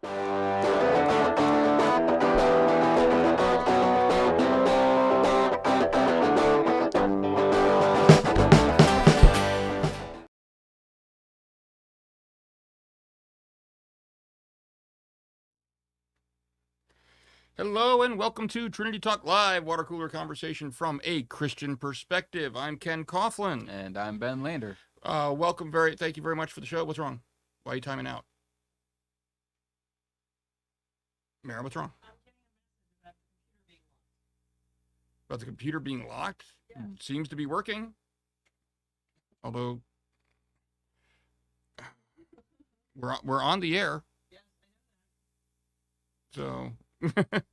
Hello and welcome to Trinity Talk Live, water cooler conversation from a Christian perspective. I'm Ken Coughlin. And I'm Ben Lander. Thank you very much for the show. What's wrong? Why are you timing out? Mara, what's wrong? About the computer being locked? Yeah. Seems to be working. Although, we're on the air. Yes, I know that. So...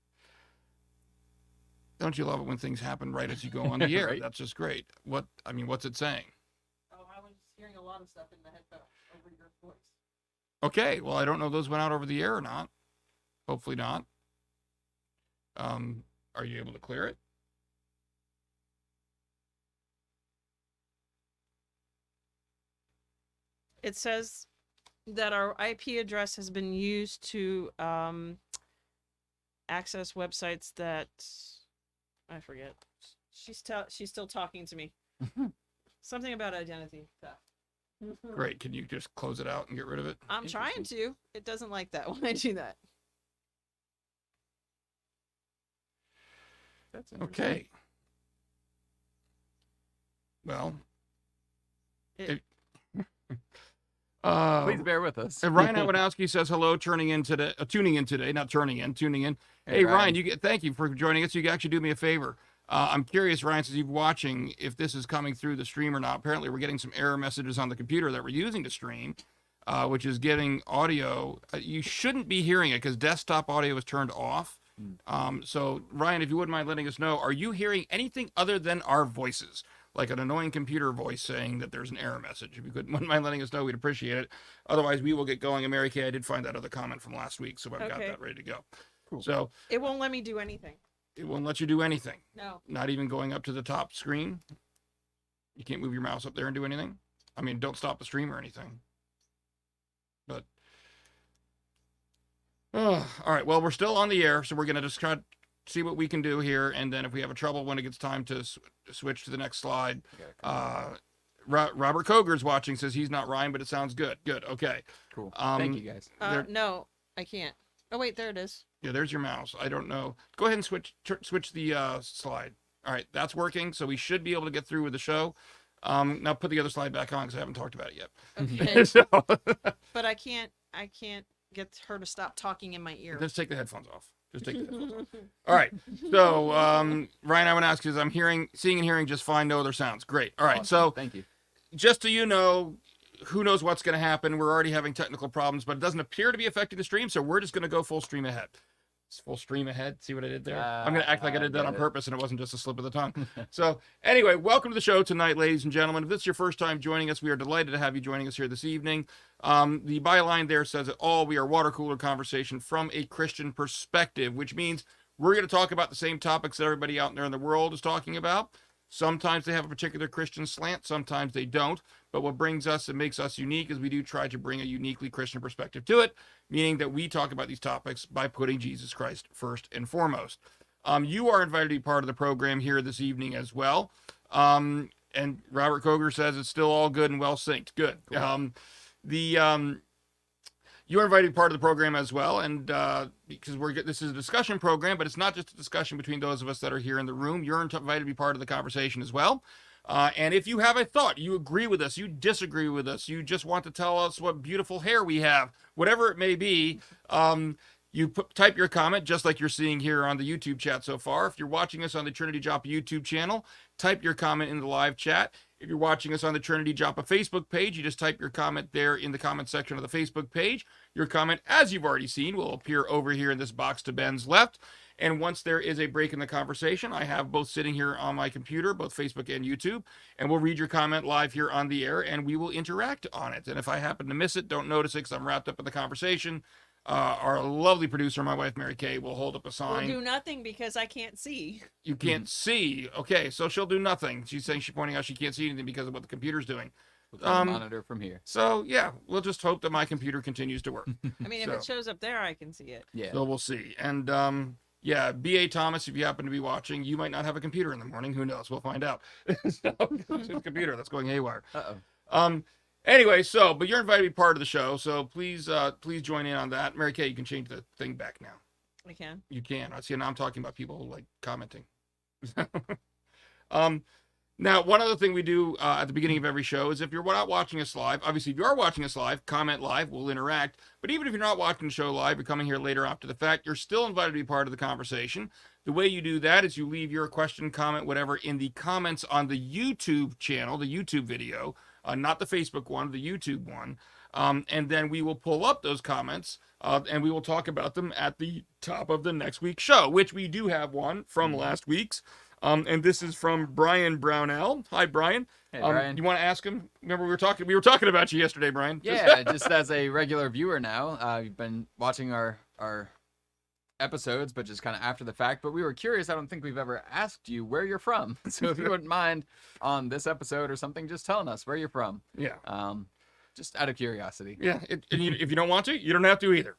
Don't you love it when things happen right as you go on the air? Right? That's just great. What's it saying? Oh, I was hearing a lot of stuff in the headphones over your voice. Okay, well, I don't know if those went out over the air or not. Hopefully not. Are you able to clear it? It says that our IP address has been used to access websites that... I forget. She's still talking to me. Something about identity theft. Great. Can you just close it out and get rid of it? I'm trying to. It doesn't like that when I do that. That's okay. Well. Please bear with us. Ryan Awanowski says hello, tuning in today. Hey, Ryan, thank you for joining us. You can actually do me a favor. I'm curious, Ryan, since you're watching, if this is coming through the stream or not. Apparently, we're getting some error messages on the computer that we're using to stream, which is getting audio. You shouldn't be hearing it because desktop audio is turned off. So, Ryan, if you wouldn't mind letting us know, are you hearing anything other than our voices? Like an annoying computer voice saying that there's an error message. If you wouldn't mind letting us know, we'd appreciate it. Otherwise, we will get going. And Mary Kay, I did find that other comment from last week, so I've got that ready to go. Cool. So it won't let me do anything. It won't let you do anything. No. Not even going up to the top screen. You can't move your mouse up there and do anything. I mean, don't stop the stream or anything. But all right. Well, we're still on the air, so we're gonna just try to see what we can do here, and then if we have a trouble when it gets time to switch to the next slide. Robert Koger's watching, says he's not Ryan, but it sounds good. Good. Okay. Cool. Thank you guys. No, I can't. Oh wait, there it is. Yeah, there's your mouse. I don't know. Go ahead and switch the slide. All right, that's working. So we should be able to get through with the show. Now put the other slide back on because I haven't talked about it yet. Okay. But I can't get her to stop talking in my ear. Just take the headphones off. All right. So Ryan, I want to ask you, I'm seeing and hearing just fine. No other sounds. Great. All right. Awesome. So thank you. Just so you know, who knows what's going to happen. We're already having technical problems, but it doesn't appear to be affecting the stream. So we're just going to go full stream ahead. Full stream ahead. See what I did there? I'm going to act like I did that on purpose and it wasn't just a slip of the tongue. So anyway, welcome to the show tonight, ladies and gentlemen. If this is your first time joining us, we are delighted to have you joining us here this evening. The byline there says it all. We are water cooler conversation from a Christian perspective, which means we're going to talk about the same topics that everybody out there in the world is talking about. Sometimes they have a particular Christian slant, sometimes they don't. But what brings us and makes us unique is we do try to bring a uniquely Christian perspective to it, meaning that we talk about these topics by putting Jesus Christ first and foremost. You are invited to be part of the program here this evening as well. And Robert Koger says it's still all good and well synced. Good. Cool. You are invited to be part of the program as well, and because this is a discussion program, but it's not just a discussion between those of us that are here in the room. You're invited to be part of the conversation as well. And if you have a thought, you agree with us, you disagree with us, you just want to tell us what beautiful hair we have, whatever it may be, type your comment just like you're seeing here on the YouTube chat so far. If you're watching us on the Trinity Joppa YouTube channel, type your comment in the live chat. If you're watching us on the Trinity Joppa Facebook page, you just type your comment there in the comment section of the Facebook page. Your comment, as you've already seen, will appear over here in this box to Ben's left. And once there is a break in the conversation, I have both sitting here on my computer, both Facebook and YouTube, and we'll read your comment live here on the air, and we will interact on it. And if I happen to miss it, don't notice it because I'm wrapped up in the conversation. Our lovely producer, my wife, Mary Kay, will hold up a sign. We'll do nothing because I can't see. You can't see. Okay, so she'll do nothing. She's pointing out she can't see anything because of what the computer's doing. We'll monitor from here. So yeah, we'll just hope that my computer continues to work. I mean, if it shows up there, I can see it. Yeah. So we'll see. And yeah, B.A. Thomas, if you happen to be watching, you might not have a computer in the morning. Who knows? We'll find out. So, it's a computer that's going haywire. Anyway, but you're invited to be part of the show, so please join in on that. Mary Kay, you can change the thing back now. I can. You can. I see. Now I'm talking about people like commenting. Now, one other thing we do at the beginning of every show is if you're not watching us live, obviously if you are watching us live, comment live, we'll interact. But even if you're not watching the show live, you're coming here later after the fact, you're still invited to be part of the conversation. The way you do that is you leave your question, comment, whatever, in the comments on the YouTube channel, the YouTube video, not the Facebook one, the YouTube one. And then we will pull up those comments and we will talk about them at the top of the next week's show, which we do have one from last week's. And this is from Brian Brownell. Hi, Brian. Hey, Brian. You want to ask him? Remember, we were talking about you yesterday, Brian. Yeah, just as a regular viewer now, you've been watching our episodes, but just kind of after the fact. But we were curious. I don't think we've ever asked you where you're from. So if you wouldn't mind on this episode or something, just telling us where you're from. Yeah. Just out of curiosity. Yeah. If you don't want to, you don't have to either.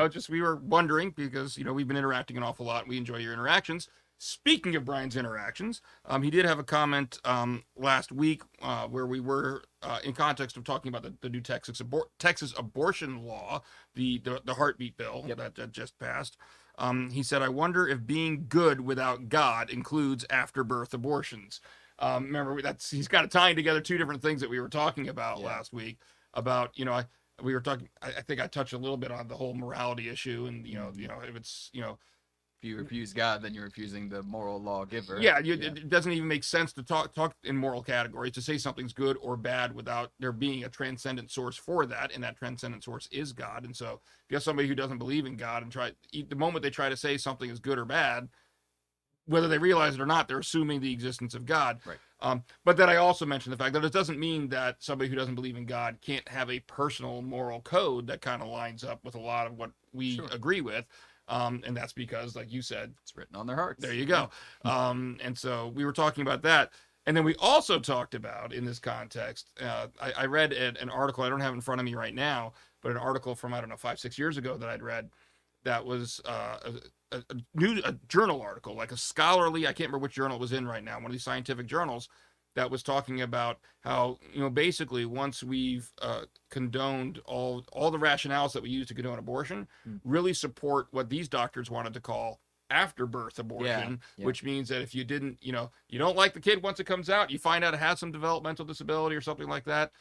Just we were wondering because we've been interacting an awful lot. We enjoy your interactions. Speaking of Brian's interactions, he did have a comment last week where we were in context of talking about the new Texas abortion law, the heartbeat bill that just passed. He said, "I wonder if being good without God includes after-birth abortions." Remember, he's kind of tying together two different things that we were talking about last week. About we were talking. I think I touched a little bit on the whole morality issue, and if it's if you refuse God, then you're refusing the moral lawgiver. Yeah, it doesn't even make sense to talk in moral categories, to say something's good or bad without there being a transcendent source for that, and that transcendent source is God. And so if you have somebody who doesn't believe in God and the moment they try to say something is good or bad, whether they realize it or not, they're assuming the existence of God. Right. But then I also mentioned the fact that it doesn't mean that somebody who doesn't believe in God can't have a personal moral code that kind of lines up with a lot of what we agree with. And that's because, like you said, it's written on their hearts. There you go. And so we were talking about that. And then we also talked about, in this context, I read an article, I don't have it in front of me right now, but an article from, 5-6 years ago that I'd read that was a journal article, like a scholarly, I can't remember which journal it was in right now, one of these scientific journals, that was talking about how, basically once we've condoned all the rationales that we use to condone abortion, really support what these doctors wanted to call afterbirth abortion, which means that if you didn't, you don't like the kid once it comes out, you find out it has some developmental disability or something like that,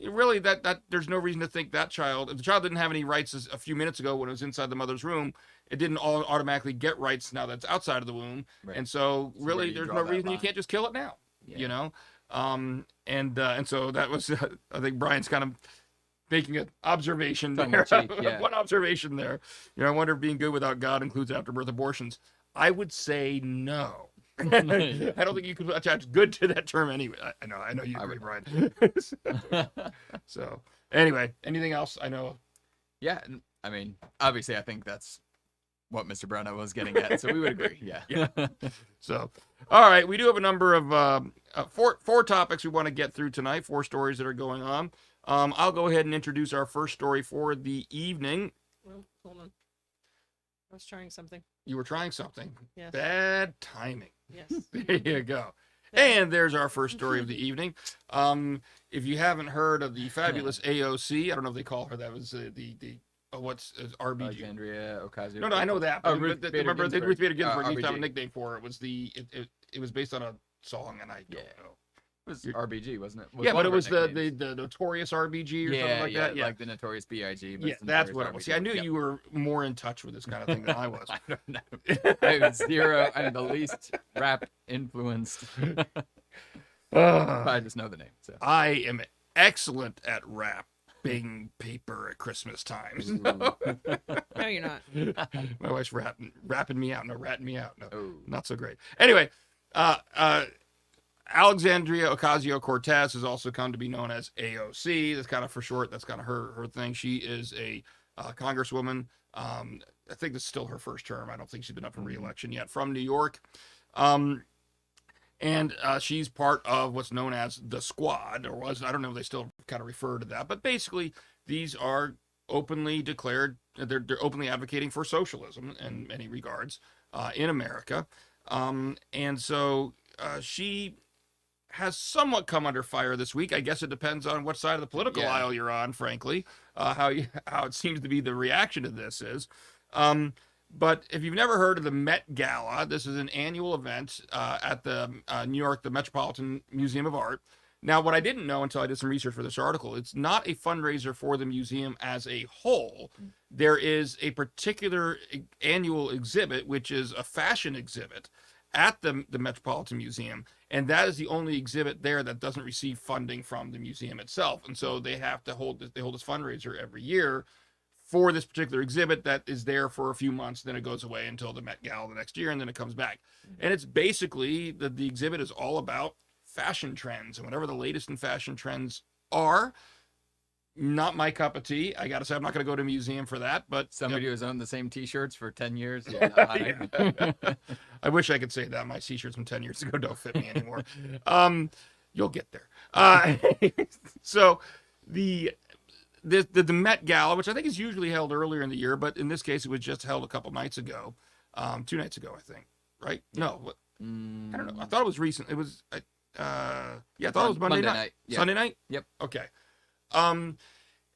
really that there's no reason to think that child, if the child didn't have any rights a few minutes ago when it was inside the mother's womb, it didn't automatically get rights now that's outside of the womb. Right. And so really there's no reason you can't just kill it now. And so that was I think Brian's kind of making an observation there. One observation there. I wonder if being good without God includes afterbirth abortions. I would say no. I don't think you could attach good to that term anyway. I know you agree, Brian. So anyway, anything else? I know. Yeah, I mean, obviously I think that's what Mr. Brownell was getting at, so we would agree. Yeah. So, all right, we do have a number of four topics we want to get through tonight, 4 stories that are going on. I'll go ahead and introduce our first story for the evening. Well, hold on. I was trying something. You were trying something. Yes. Bad timing. Yes. There you go. And there's our first story of the evening. If you haven't heard of the fabulous AOC, I don't know if they call her that, was what's RBG? Alexandria Ocasio. No, I know that. Oh, Ruth Bader Bader Ginsburg used to have a RBG. nickname for it. It was based on a song, and I don't know. It was RBG, wasn't it? But it was the notorious RBG or something like that. Yeah, like the notorious BIG. Yeah, that's what it was. See, I knew you were more in touch with this kind of thing than I was. I don't know. I was zero. I'm the least rap influenced. I just know the name. So I am excellent at wrapping paper at Christmas times. No, you're not. My wife's rapping me out. No, ratting me out. No, not so great. Anyway, Alexandria Ocasio-Cortez has also come to be known as AOC. That's kind of for short. That's kind of her thing. She is a congresswoman. I think this is still her first term. I don't think she's been up for re-election yet, from New York. And she's part of what's known as the Squad, or was, I don't know if they still kind of refer to that, but basically these are openly declared, they're openly advocating for socialism in many regards in America. And so she has somewhat come under fire this week. I guess it depends on what side of the political aisle you're on, frankly, how it seems to be the reaction to this is. But if you've never heard of the Met Gala, this is an annual event at the New York, the Metropolitan Museum of Art. Now, what I didn't know until I did some research for this article, it's not a fundraiser for the museum as a whole. There is a particular annual exhibit, which is a fashion exhibit at the Metropolitan Museum. And that is the only exhibit there that doesn't receive funding from the museum itself. And so they have to hold this fundraiser every year for this particular exhibit that is there for a few months, then it goes away until the Met Gala the next year, and then it comes back. And it's basically, the exhibit is all about fashion trends, and whatever the latest in fashion trends are. Not my cup of tea. I gotta say, I'm not gonna go to a museum for that, but Somebody who's owned the same t-shirts for 10 years. I wish I could say that. My t-shirts from 10 years ago don't fit me anymore. You'll get there. So the Met Gala, which I think is usually held earlier in the year, but in this case, it was just held a couple nights ago, 2 nights ago, I think. Right? No, I don't know. I thought it was recent. It was, I thought it was Monday night. Yeah. Sunday night. Yep. Okay. And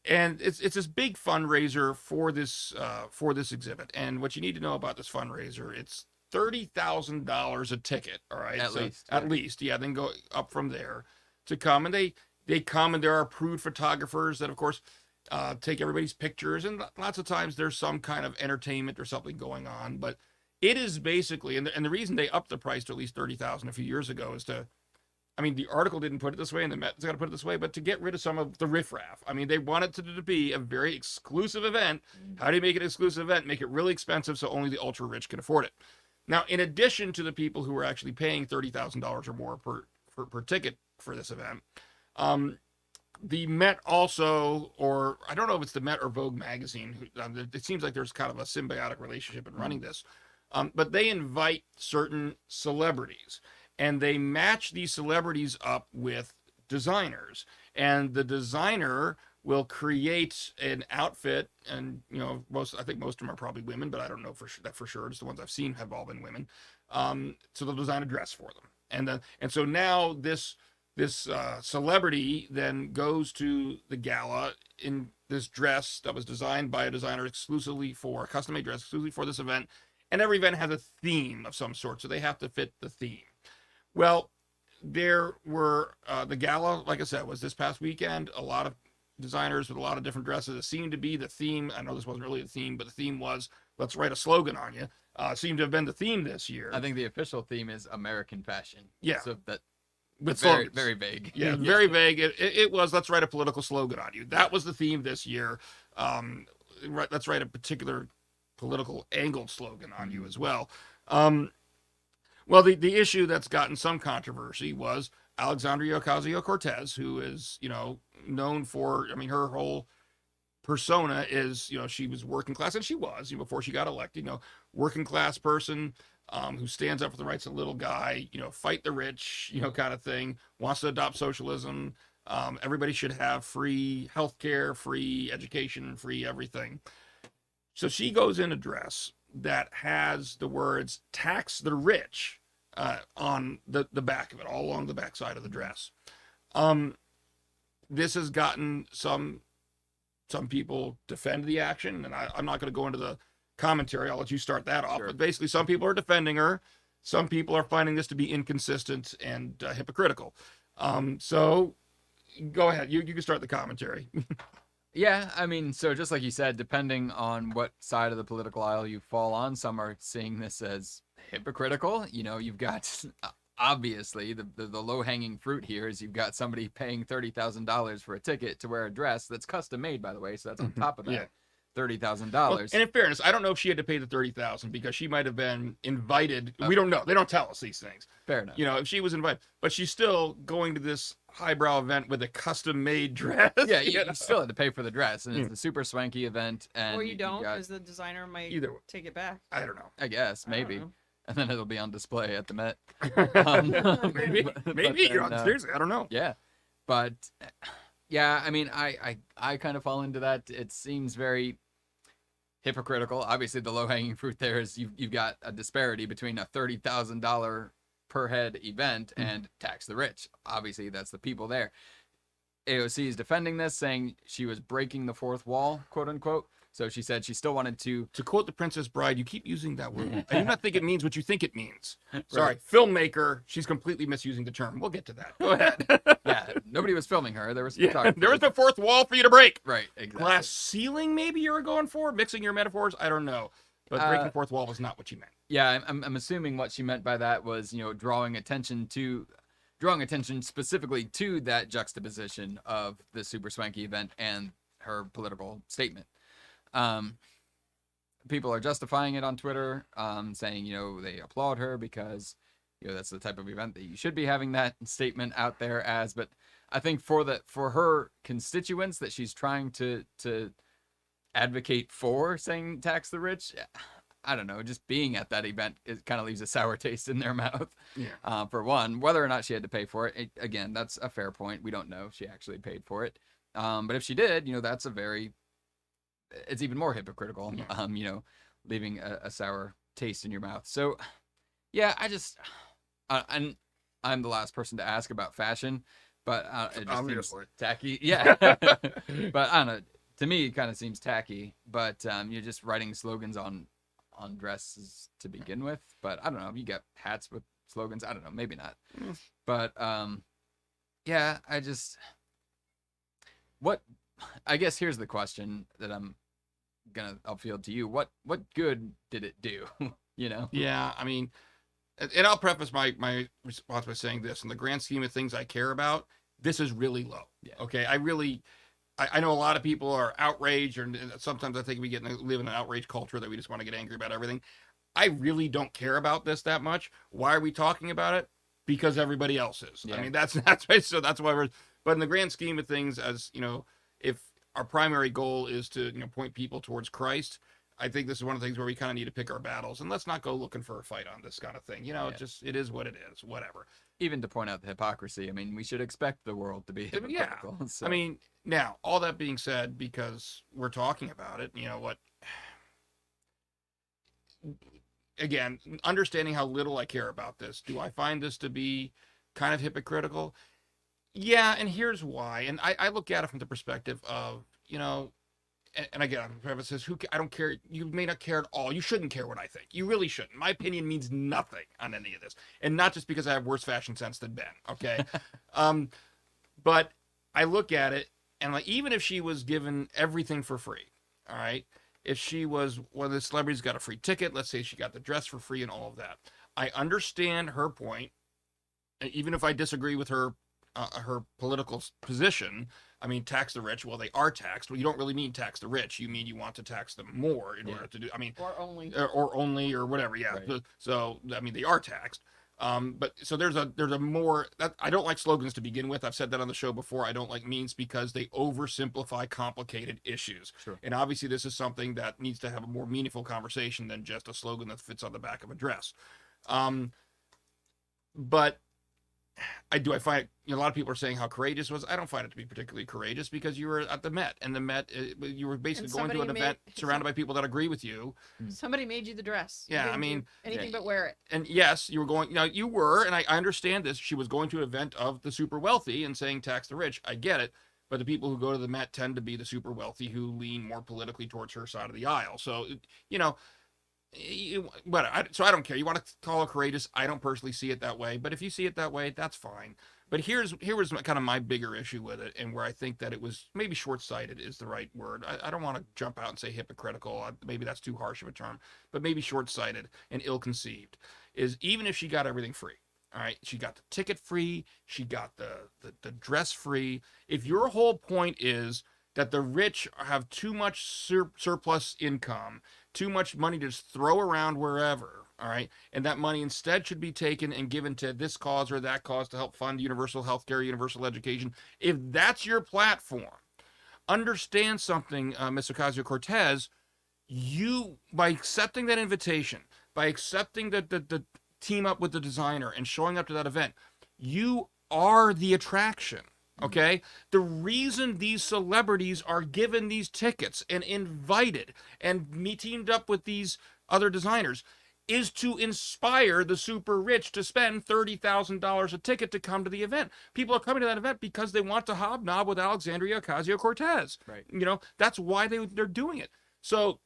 it's this big fundraiser for this exhibit. And what you need to know about this fundraiser, it's $30,000 a ticket. All right. At least, yeah. Then go up from there to come, and they come, and there are approved photographers that, of course, take everybody's pictures, and lots of times there's some kind of entertainment or something going on. But it is basically, and the reason they upped the price to at least $30,000 a few years ago is to, I mean, the article didn't put it this way, and the Met's got to put it this way, but to get rid of some of the riffraff. I mean, they wanted it to be a very exclusive event. How do you make it an exclusive event? Make it really expensive so only the ultra rich can afford it. Now, in addition to the people who are actually paying $30,000 or more per ticket for this event, the Met also, or I don't know if it's the Met or Vogue magazine, it seems like there's kind of a symbiotic relationship in running this, but they invite certain celebrities, and they match these celebrities up with designers, and the designer will create an outfit, and I think most of them are probably women, but I don't know for sure. Just the ones I've seen have all been women. So they'll design a dress for them, and so now this celebrity then goes to the gala in this dress that was designed by a designer exclusively for a custom-made dress exclusively for this event, and every event has a theme of some sort, so they have to fit the theme. Well, there were the gala, like I said, was this past weekend. A lot of designers with a lot of different dresses. It seemed to be the theme. I know this wasn't really the theme, but the theme was, let's write a slogan on you. Seemed to have been the theme this year. I think the official theme is American fashion. Yeah. So with very, very vague. Yeah, very vague. It was, let's write a political slogan on you. That was the theme this year. Let's write a particular political angled slogan on you as well. Well, the issue that's gotten some controversy was Alexandria Ocasio-Cortez, who is, known for, I mean, her whole persona is, she was working class, and she was, before she got elected, working class person, who stands up for the rights of the little guy, fight the rich, kind of thing, wants to adopt socialism. Everybody should have free healthcare, free education, free everything. So she goes in a dress that has the words "tax the rich" on the back of it, all along the back side of the dress. This has gotten some people defend the action, and I'm not going to go into the commentary. I'll let you start that off. Sure. But basically, some people are defending her. Some people are finding this to be inconsistent and hypocritical. So go ahead. You can start the commentary. Yeah, I mean, so just like you said, depending on what side of the political aisle you fall on, some are seeing this as hypocritical. You've got, obviously, the low-hanging fruit here is you've got somebody paying $30,000 for a ticket to wear a dress that's custom made, by the way, so that's on top of that. Yeah. $30,000. Well, and in fairness, I don't know if she had to pay the $30,000 because she might have been invited. We don't know. They don't tell us these things. Fair enough. If she was invited, but she's still going to this highbrow event with a custom-made dress. Yeah, you still had to pay for the dress, and it's a super swanky event. And or you don't, because the designer might take it back. I don't know. I guess maybe. and then it'll be on display at the Met. Maybe, but maybe. then, Seriously, I don't know. Yeah, but yeah, I mean, I kind of fall into that. It seems very hypocritical. Obviously, the low-hanging fruit there is you've got a disparity between a $30,000 per head event and tax the rich. Obviously, that's the people there. AOC is defending this, saying she was breaking the fourth wall, quote unquote. So she said she still wanted to. To quote The Princess Bride, you keep using that word. I do not think it means what you think it means. Sorry, filmmaker. She's completely misusing the term. We'll get to that. Go ahead. Yeah, nobody was filming her. There was There was no fourth wall for you to break. Right, exactly. Glass ceiling, maybe you were going for? Mixing your metaphors? I don't know. But breaking the fourth wall was not what you meant. Yeah, I'm assuming what she meant by that was, drawing attention specifically to that juxtaposition of the super swanky event and her political statement. People are justifying it on Twitter, saying, they applaud her because, that's the type of event that you should be having that statement out there as. But I think for her constituents that she's trying to advocate for, saying tax the rich, I don't know, just being at that event, it kind of leaves a sour taste in their mouth. Yeah. For one, whether or not she had to pay for it, again, that's a fair point. We don't know if she actually paid for it. But if she did, that's it's even more hypocritical, leaving a sour taste in your mouth. So, yeah, and I'm the last person to ask about fashion, but it just seems tacky. Yeah. But I don't know. To me, it kind of seems tacky, but you're just writing slogans on dresses to begin with. But I don't know if you get hats with slogans. I don't know. Maybe not. But yeah, I guess here's the question that I'll field to you. What good did it do? Yeah, I mean, and I'll preface my response by saying this: in the grand scheme of things I care about, this is really low. Yeah. Okay, I know a lot of people are outraged, or sometimes I think we live in an outrage culture that we just want to get angry about everything. I really don't care about this that much. Why are we talking about it? Because everybody else is. Yeah. I mean, that's right. So that's why but in the grand scheme of things, as if our primary goal is to point people towards Christ, I think this is one of the things where we kind of need to pick our battles, and let's not go looking for a fight on this kind of thing. It is what it is, whatever. Even to point out the hypocrisy, I mean, we should expect the world to be hypocritical. Yeah. So. I mean, now, all that being said, because we're talking about it, again, understanding how little I care about this, do I find this to be kind of hypocritical? Yeah, and here's why. And I look at it from the perspective of, and again, Travis says, I don't care. You may not care at all. You shouldn't care what I think. You really shouldn't. My opinion means nothing on any of this. And not just because I have worse fashion sense than Ben, okay? But I look at it, and even if she was given everything for free, all right? If she was one of the celebrities, got a free ticket, let's say she got the dress for free and all of that. I understand her point, even if I disagree with her political position. I mean, tax the rich. Well, they are taxed. Well, you don't really mean tax the rich. You mean you want to tax them more in order to do. I mean, or only, or whatever. Yeah. Right. So I mean, they are taxed. But so there's a more that I don't like slogans to begin with. I've said that on the show before. I don't like memes because they oversimplify complicated issues. Sure. And obviously, this is something that needs to have a more meaningful conversation than just a slogan that fits on the back of a dress. But I find a lot of people are saying how courageous it was. I don't find it to be particularly courageous because you were at the Met, and the Met, you were basically going to an event surrounded by people that agree with you. Somebody made you the dress. Yeah, I mean, anything but wear it. And yes, you were going. You were, and I understand this. She was going to an event of the super wealthy and saying tax the rich. I get it, but the people who go to the Met tend to be the super wealthy who lean more politically towards her side of the aisle. So so I don't care. You want to call it courageous? I don't personally see it that way, but if you see it that way, that's fine. But here was kind of my bigger issue with it, and where I think that it was maybe short-sighted is the right word. I don't want to jump out and say hypocritical. Maybe that's too harsh of a term, but maybe short-sighted and ill-conceived is even if she got everything free. All right, she got the ticket free, she got the dress free. If your whole point is that the rich have too much surplus income, too much money to just throw around wherever, all right, and that money instead should be taken and given to this cause or that cause to help fund universal health care, universal education. If that's your platform, understand something, Ms. Ocasio-Cortez, you, by accepting that invitation, by accepting the team up with the designer and showing up to that event, you are the attraction. Okay? The reason these celebrities are given these tickets and invited and teamed up with these other designers is to inspire the super rich to spend $30,000 a ticket to come to the event. People are coming to that event because they want to hobnob with Alexandria Ocasio-Cortez. Right. That's why they're doing it. So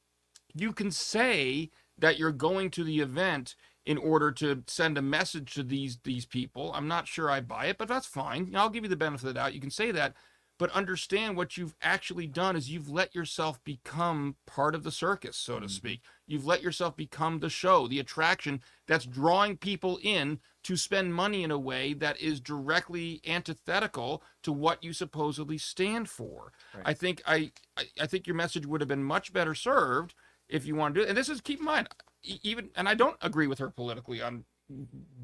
you can say that you're going to the event in order to send a message to these people. I'm not sure I buy it, but that's fine. I'll give you the benefit of the doubt. You can say that, but understand what you've actually done is you've let yourself become part of the circus, so to speak. You've let yourself become the show, the attraction that's drawing people in to spend money in a way that is directly antithetical to what you supposedly stand for. Right. I think your message would have been much better served if you want to do it. And this is, keep in mind, and I don't agree with her politically on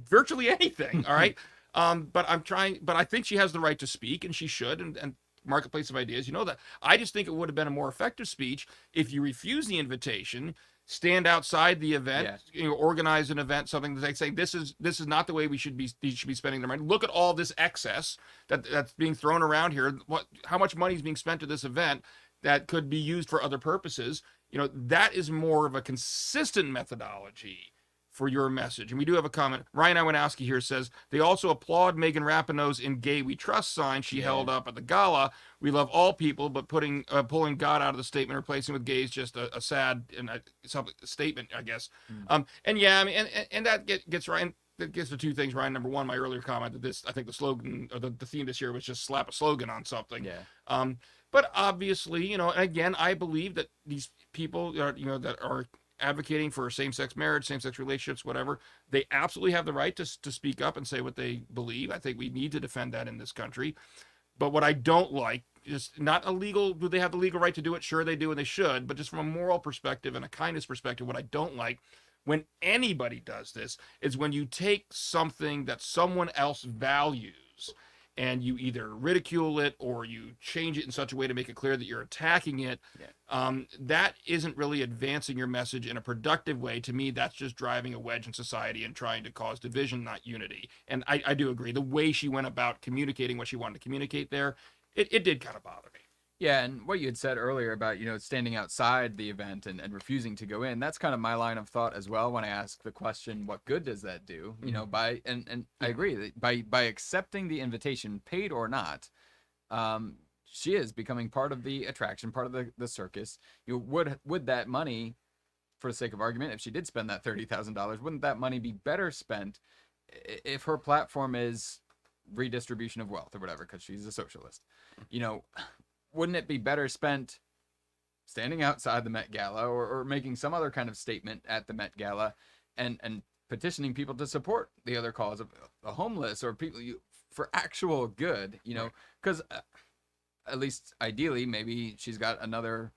virtually anything, all right? But I think she has the right to speak, and she should, and marketplace of ideas, that. I just think it would have been a more effective speech if you refuse the invitation, stand outside the event, organize an event, something that's saying this is not the way you should be spending their money. Look at all this excess that's being thrown around here. How much money is being spent to this event that could be used for other purposes? That is more of a consistent methodology for your message. And we do have a comment. Ryan Iwanowski here says, they also applaud Megan Rapinoe's "In Gay We Trust" sign she held up at the gala. We love all people, but pulling God out of the statement, replacing with gay is just a sad and statement, I guess. And that gets Ryan. That gets to two things, Ryan. Number one, my earlier comment that I think the slogan or the theme this year was just slap a slogan on something. Yeah. But obviously, again, I believe that these people that are advocating for same-sex marriage, same-sex relationships, whatever, they absolutely have the right to speak up and say what they believe. I think we need to defend that in this country. But what I don't like is not illegal. Do they have the legal right to do it? Sure, they do, and they should. But just from a moral perspective and a kindness perspective, what I don't like when anybody does this is when you take something that someone else values and you either ridicule it or you change it in such a way to make it clear that you're attacking it. That isn't really advancing your message in a productive way. To me, that's just driving a wedge in society and trying to cause division, not unity. And I do agree. The way she went about communicating what she wanted to communicate there, it did kind of bother me. Yeah, and what you had said earlier about, standing outside the event and refusing to go in, that's kind of my line of thought as well when I ask the question, what good does that do? I agree that by accepting the invitation, paid or not, she is becoming part of the attraction, part of the circus. Would that money, for the sake of argument, if she did spend that $30,000, wouldn't that money be better spent if her platform is redistribution of wealth or whatever, because she's a socialist? Wouldn't it be better spent standing outside the Met Gala or making some other kind of statement at the Met Gala and petitioning people to support the other cause of the homeless or people for actual good, because at least ideally, maybe she's got another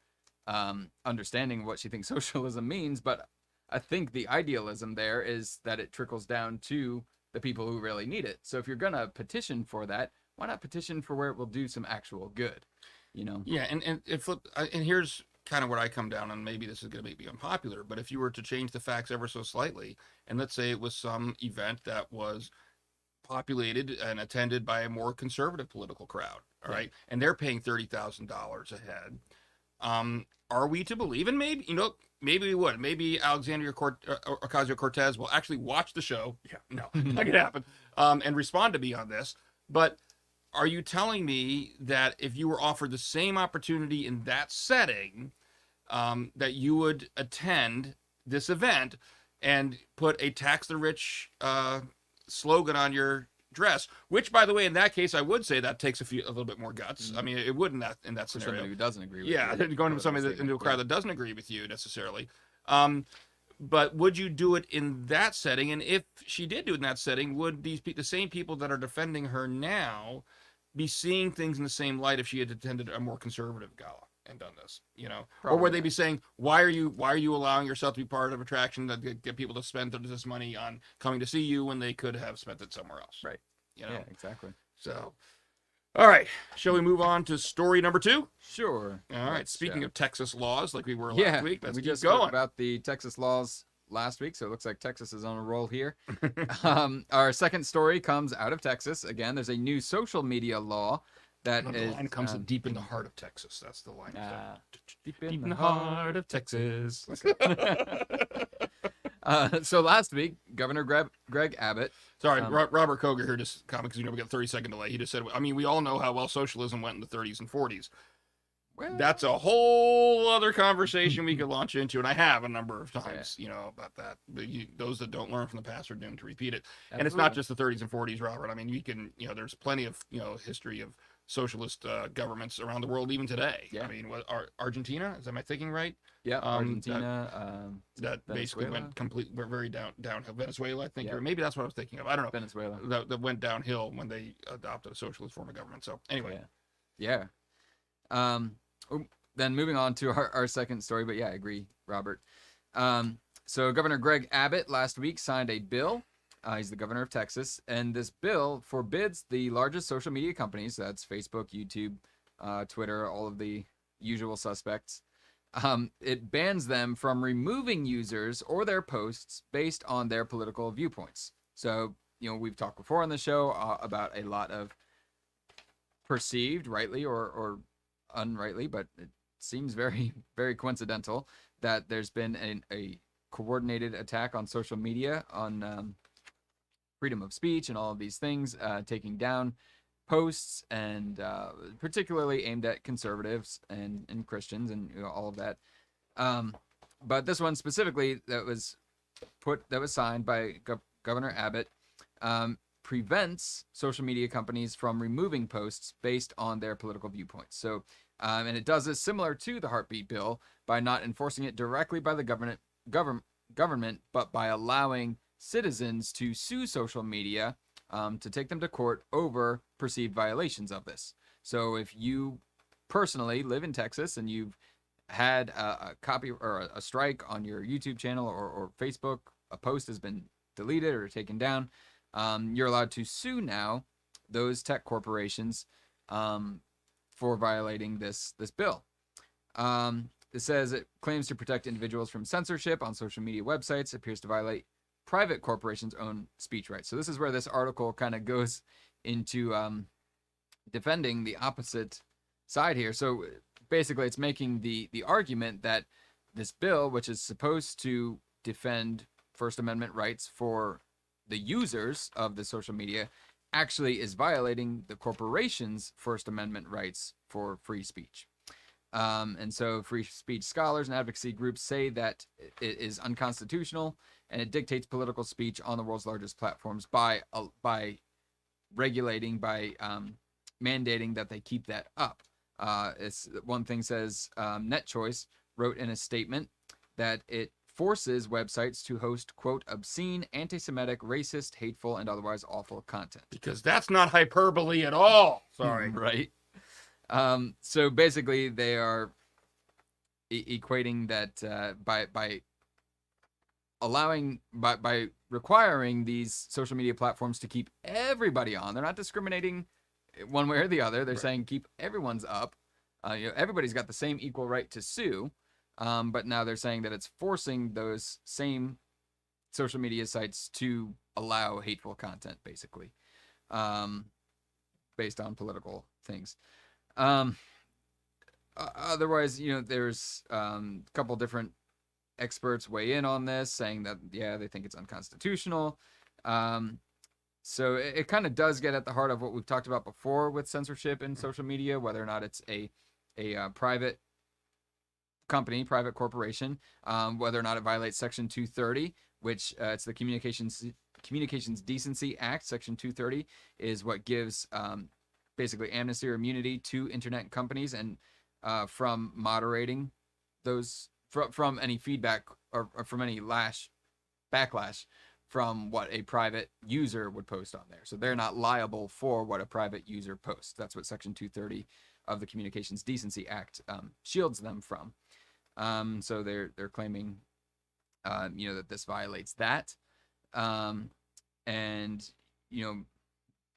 understanding of what she thinks socialism means. But I think the idealism there is that it trickles down to the people who really need it. So if you're going to petition for that, why not petition for where it will do some actual good? Yeah, and here's kind of where I come down, and maybe this is going to make me unpopular, but if you were to change the facts ever so slightly, and let's say it was some event that was populated and attended by a more conservative political crowd, all right, and they're paying $30,000 a head, are we to believe, and maybe we would, maybe Alexandria Ocasio-Cortez will actually watch the show, not gonna happen, and respond to me on this, but are you telling me that if you were offered the same opportunity in that setting, that you would attend this event and put a tax the rich slogan on your dress? Which, by the way, in that case, I would say that takes a little bit more guts. I mean, it would in that scenario. Somebody who doesn't agree with you. Going to somebody into a crowd that doesn't agree with you necessarily. But would you do it in that setting? And if she did do it in that setting, would the same people that are defending her now be seeing things in the same light if she had attended a more conservative gala and done this? Or would they be saying, why are you allowing yourself to be part of attraction that get people to spend this money on coming to see you when they could have spent it somewhere else? Right. Yeah, exactly. So, all right, shall we move on to story number 2? Sure. All right. Speaking of Texas laws, like we were last week, let's we keep just going spoke about the Texas laws last week, so it looks like Texas is on a roll here. Our second story comes out of Texas. Again, there's a new social media law that The is line comes deep in the heart of Texas. That's the line. deep Deep in the heart of Texas. So last week, Governor Greg Abbott. Sorry, Robert Koger here just comment because we got a 30-second delay. He just said, I mean, we all know how well socialism went in the 30s and 40s. Well, That's a whole other conversation we could launch into, and I have a number of times, about that. But those that don't learn from the past are doomed to repeat it. And it's not just the 30s and 40s, Robert. I mean, we can, there's plenty of, history of socialist governments around the world even today. Yeah. I mean, Argentina? Am I thinking right? Yeah, Argentina. That basically went very downhill. Venezuela, I think, or maybe that's what I was thinking of. I don't know. Venezuela. That went downhill when they adopted a socialist form of government. So anyway. Yeah. Then moving on to our second story, but yeah, I agree, Robert. So Governor Greg Abbott last week signed a bill. He's the governor of Texas, and this bill forbids the largest social media companies, that's Facebook, YouTube, Twitter, all of the usual suspects. It bans them from removing users or their posts based on their political viewpoints. So, we've talked before on the show about a lot of perceived, rightly or unrightly, but it seems very, very coincidental that there's been a coordinated attack on social media on freedom of speech and all of these things, taking down posts and particularly aimed at conservatives and Christians and all of that. But this one specifically that was signed by Governor Abbott prevents social media companies from removing posts based on their political viewpoints. So, and it does this similar to the Heartbeat Bill by not enforcing it directly by the government, but by allowing citizens to sue social media to take them to court over perceived violations of this. So if you personally live in Texas and you've had a copy or a strike on your YouTube channel or Facebook, a post has been deleted or taken down, you're allowed to sue now those tech corporations for violating this bill. It says it claims to protect individuals from censorship on social media websites, appears to violate private corporations' own speech rights. So this is where this article kind of goes into defending the opposite side here. So basically it's making the argument that this bill, which is supposed to defend First Amendment rights for the users of the social media, actually is violating the corporation's First Amendment rights for free speech. And so free speech scholars and advocacy groups say that it is unconstitutional and it dictates political speech on the world's largest platforms by regulating, by mandating that they keep that up. It's one thing says NetChoice wrote in a statement that it forces websites to host, quote, obscene, anti-Semitic, racist, hateful, and otherwise awful content. Because that's not hyperbole at all. Sorry. Right. So basically they are equating that by requiring these social media platforms to keep everybody on. They're not discriminating one way or the other. They're saying keep everyone's up. Everybody's got the same equal right to sue. But now they're saying that it's forcing those same social media sites to allow hateful content, basically, based on political things. Otherwise, there's a couple different experts weigh in on this, saying that, they think it's unconstitutional. So it kind of does get at the heart of what we've talked about before with censorship in social media, whether or not it's a private company, private corporation, whether or not it violates Section 230, which it's the Communications Decency Act. Section 230 is what gives basically amnesty or immunity to internet companies and from moderating those from any feedback or from any backlash from what a private user would post on there. So they're not liable for what a private user posts. That's what Section 230 of the Communications Decency Act shields them from. So they're claiming, that this violates that.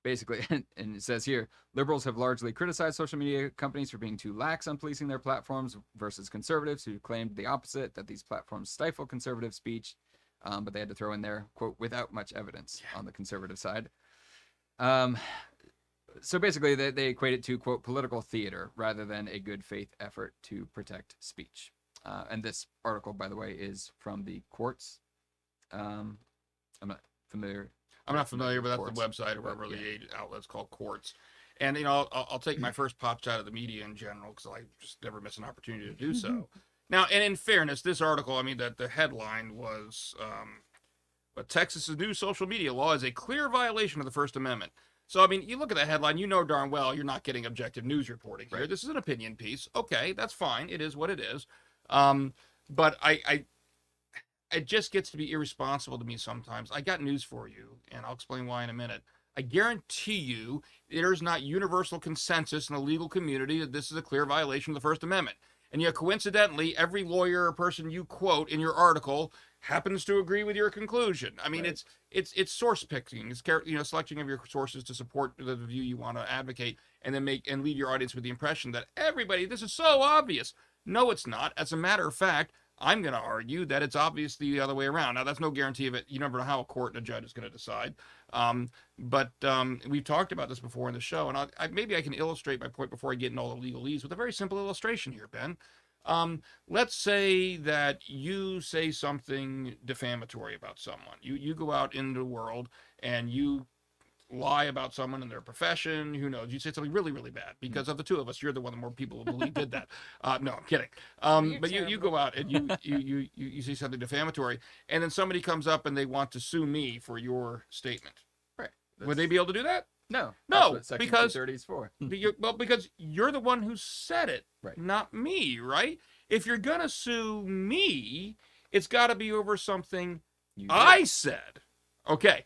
Basically, and it says here, liberals have largely criticized social media companies for being too lax on policing their platforms versus conservatives who claimed the opposite, that these platforms stifle conservative speech. but they had to throw in there, quote, without much evidence on the conservative side. So basically, they equate it to, quote, political theater rather than a good faith effort to protect speech. And this article, by the way, is from the courts. I'm not familiar. I'm not familiar, but that's Courts. the website or wherever the outlet's called Courts. And, I'll take my first pops out of the media in general because I just never miss an opportunity to do so. Now, and in fairness, this article, I mean, that the headline was, but Texas's new social media law is a clear violation of the First Amendment. So, I mean, you look at that headline, you know darn well you're not getting objective news reporting here. Right. This is an opinion piece. Okay, that's fine. It is what it is. But it just gets to be irresponsible to me sometimes. I got news for you, and I'll explain why in a minute. I guarantee you there's not universal consensus in the legal community that this is a clear violation of the First Amendment. And yet, coincidentally, every lawyer or person you quote in your article happens to agree with your conclusion. I mean, Right. it's source picking. It's selection of your sources to support the view you want to advocate, and then leave your audience with the impression that everybody, this is so obvious. No, it's not. As a matter of fact, I'm going to argue that it's obviously the other way around. Now, that's no guarantee of it. You never know how a court and a judge is going to decide. But we've talked about this before in the show, and maybe I can illustrate my point before I get into all the legalese with a very simple illustration here, Ben. Let's say that you say something defamatory about someone. You go out into the world and you lie about someone and their profession. Who knows? You say something really, really bad because of the two of us. You're the one that more people will believe did that. No, I'm kidding. But you go out and you say something defamatory, and then somebody comes up and they want to sue me for your statement. Right. Would they be able to do that? No. No, That's what Section because 230 is for. because you're the one who said it, Right. not me, right? If you're gonna sue me, it's got to be over something You I did. said. Okay.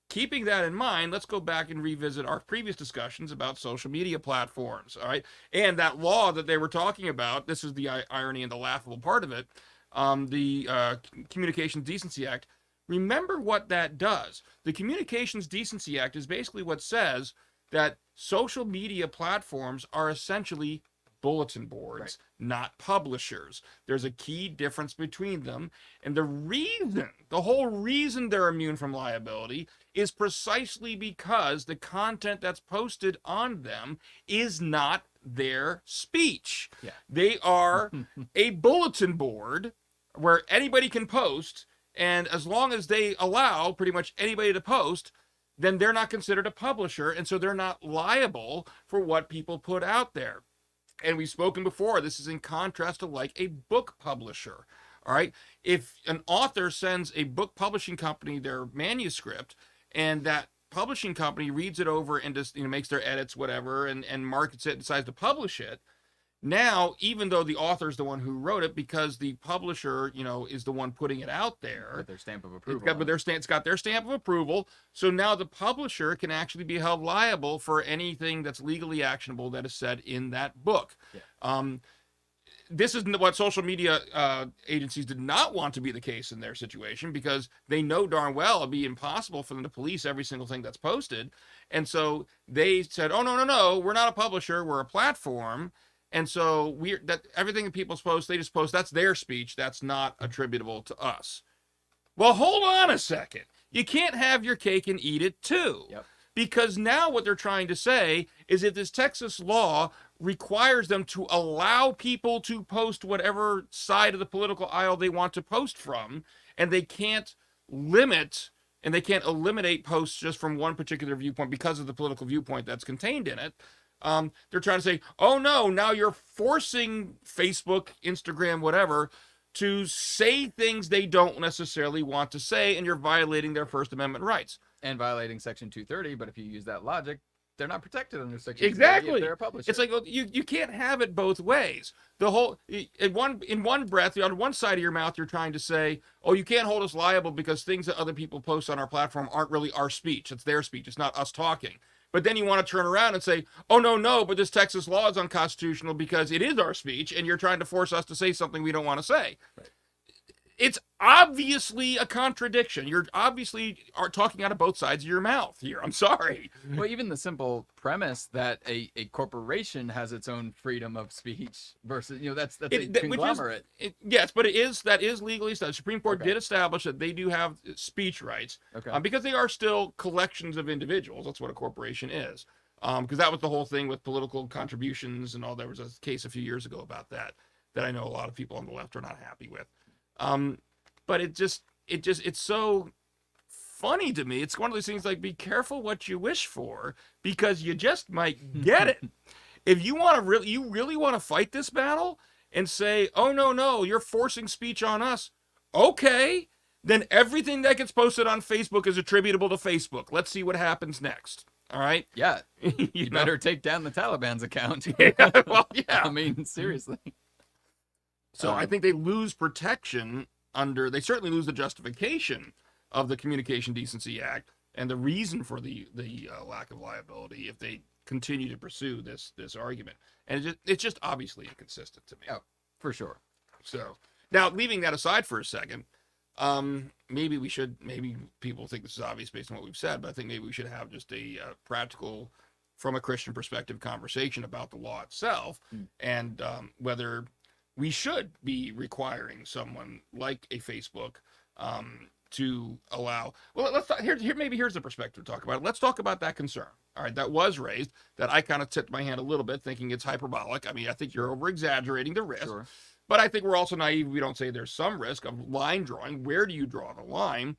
Keeping that in mind, let's go back and revisit our previous discussions about social media platforms, all right? And that law that they were talking about, this is the irony and the laughable part of it, the Communications Decency Act. Remember what that does. The Communications Decency Act is basically what says that social media platforms are essentially bulletin boards, not publishers. There's a key difference between them. And the whole reason they're immune from liability is precisely because the content that's posted on them is not their speech. Yeah. They are a bulletin board where anybody can post, and as long as they allow pretty much anybody to post, then they're not considered a publisher, and so they're not liable for what people put out there. And we've spoken before, this is in contrast to like a book publisher. All right. If an author sends a book publishing company their manuscript, and that publishing company reads it over and just makes their edits, whatever, and markets it, decides to publish it. Now, even though the author is the one who wrote it, because the publisher, is the one putting it out there, With their stamp of approval. it's got their stamp of approval. So now the publisher can actually be held liable for anything that's legally actionable that is said in that book. Yeah. This is what social media agencies did not want to be the case in their situation, because they know darn well it'd be impossible for them to police every single thing that's posted. And so they said, oh, no, we're not a publisher, we're a platform. And so everything that people post, they just post, that's their speech, that's not attributable to us. Well, hold on a second. You can't have your cake and eat it too. Yep. Because now what they're trying to say is if this Texas law requires them to allow people to post whatever side of the political aisle they want to post from, and they can't limit and they can't eliminate posts just from one particular viewpoint because of the political viewpoint that's contained in it, they're trying to say, oh no, now you're forcing Facebook, Instagram, whatever, to say things they don't necessarily want to say, and you're violating their First Amendment rights. And violating Section 230, but if you use that logic, they're not protected under Section 230 Exactly. if they're a publisher. It's like, well, you can't have it both ways. The whole in one breath, on one side of your mouth, you're trying to say, oh, you can't hold us liable because things that other people post on our platform aren't really our speech. It's their speech. It's not us talking. But then you want to turn around and say, oh, no, but this Texas law is unconstitutional because it is our speech, and you're trying to force us to say something we don't want to say. Right. it's obviously a contradiction. You're obviously are talking out of both sides of your mouth here. I'm sorry. Well, even the simple premise that a corporation has its own freedom of speech versus, that's a conglomerate. Yes, but that is legally established. The Supreme Court Okay. did establish that they do have speech rights, Okay. because they are still collections of individuals. That's what a corporation is. Because that was the whole thing with political contributions and all. There was a case a few years ago about that I know a lot of people on the left are not happy with. But it's so funny to me. It's one of those things like, be careful what you wish for, because you just might get it. If you want to you really want to fight this battle and say, oh, no, you're forcing speech on us. Okay, then everything that gets posted on Facebook is attributable to Facebook. Let's see what happens next. All right. Yeah. you Better take down the Taliban's account. Yeah, well, yeah. I mean, seriously. So I think they lose protection they certainly lose the justification of the Communication Decency Act and the reason for the lack of liability if they continue to pursue this argument. And it's just obviously inconsistent to me. Oh, for sure. So now, leaving that aside for a second, maybe people think this is obvious based on what we've said, but I think maybe we should have just a practical, from a Christian perspective, conversation about the law itself and whether we should be requiring someone like a Facebook to allow. Well, let's talk, here's the perspective to talk about it. Let's talk about that concern. All right, that was raised. That I kind of tipped my hand a little bit, thinking it's hyperbolic. I mean, I think you're over exaggerating the risk. Sure. But I think we're also naive. We don't say there's some risk of line drawing. Where do you draw the line?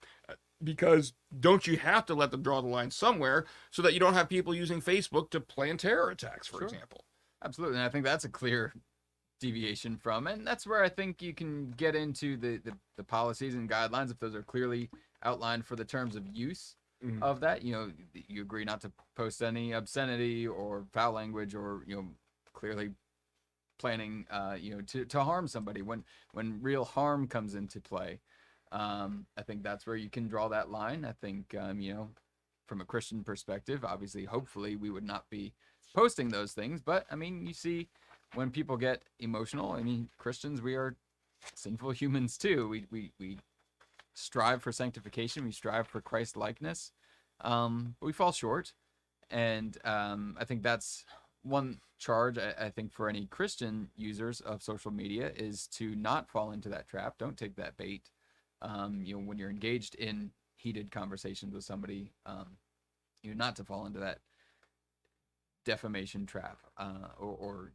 Because don't you have to let them draw the line somewhere so that you don't have people using Facebook to plan terror attacks, for example? Absolutely. And I think that's a clear deviation from, and that's where I think you can get into the policies and guidelines if those are clearly outlined for the terms of use of that. You agree not to post any obscenity or foul language or clearly planning to harm somebody when real harm comes into play. I think that's where you can draw that line. I think from a Christian perspective, obviously, hopefully we would not be posting those things, but I mean, you see when people get emotional, I mean, Christians, we are sinful humans too. We strive for sanctification. We strive for Christ likeness. But we fall short. And I think that's one charge, I think, for any Christian users of social media is to not fall into that trap. Don't take that bait. When you're engaged in heated conversations with somebody, not to fall into that defamation trap, or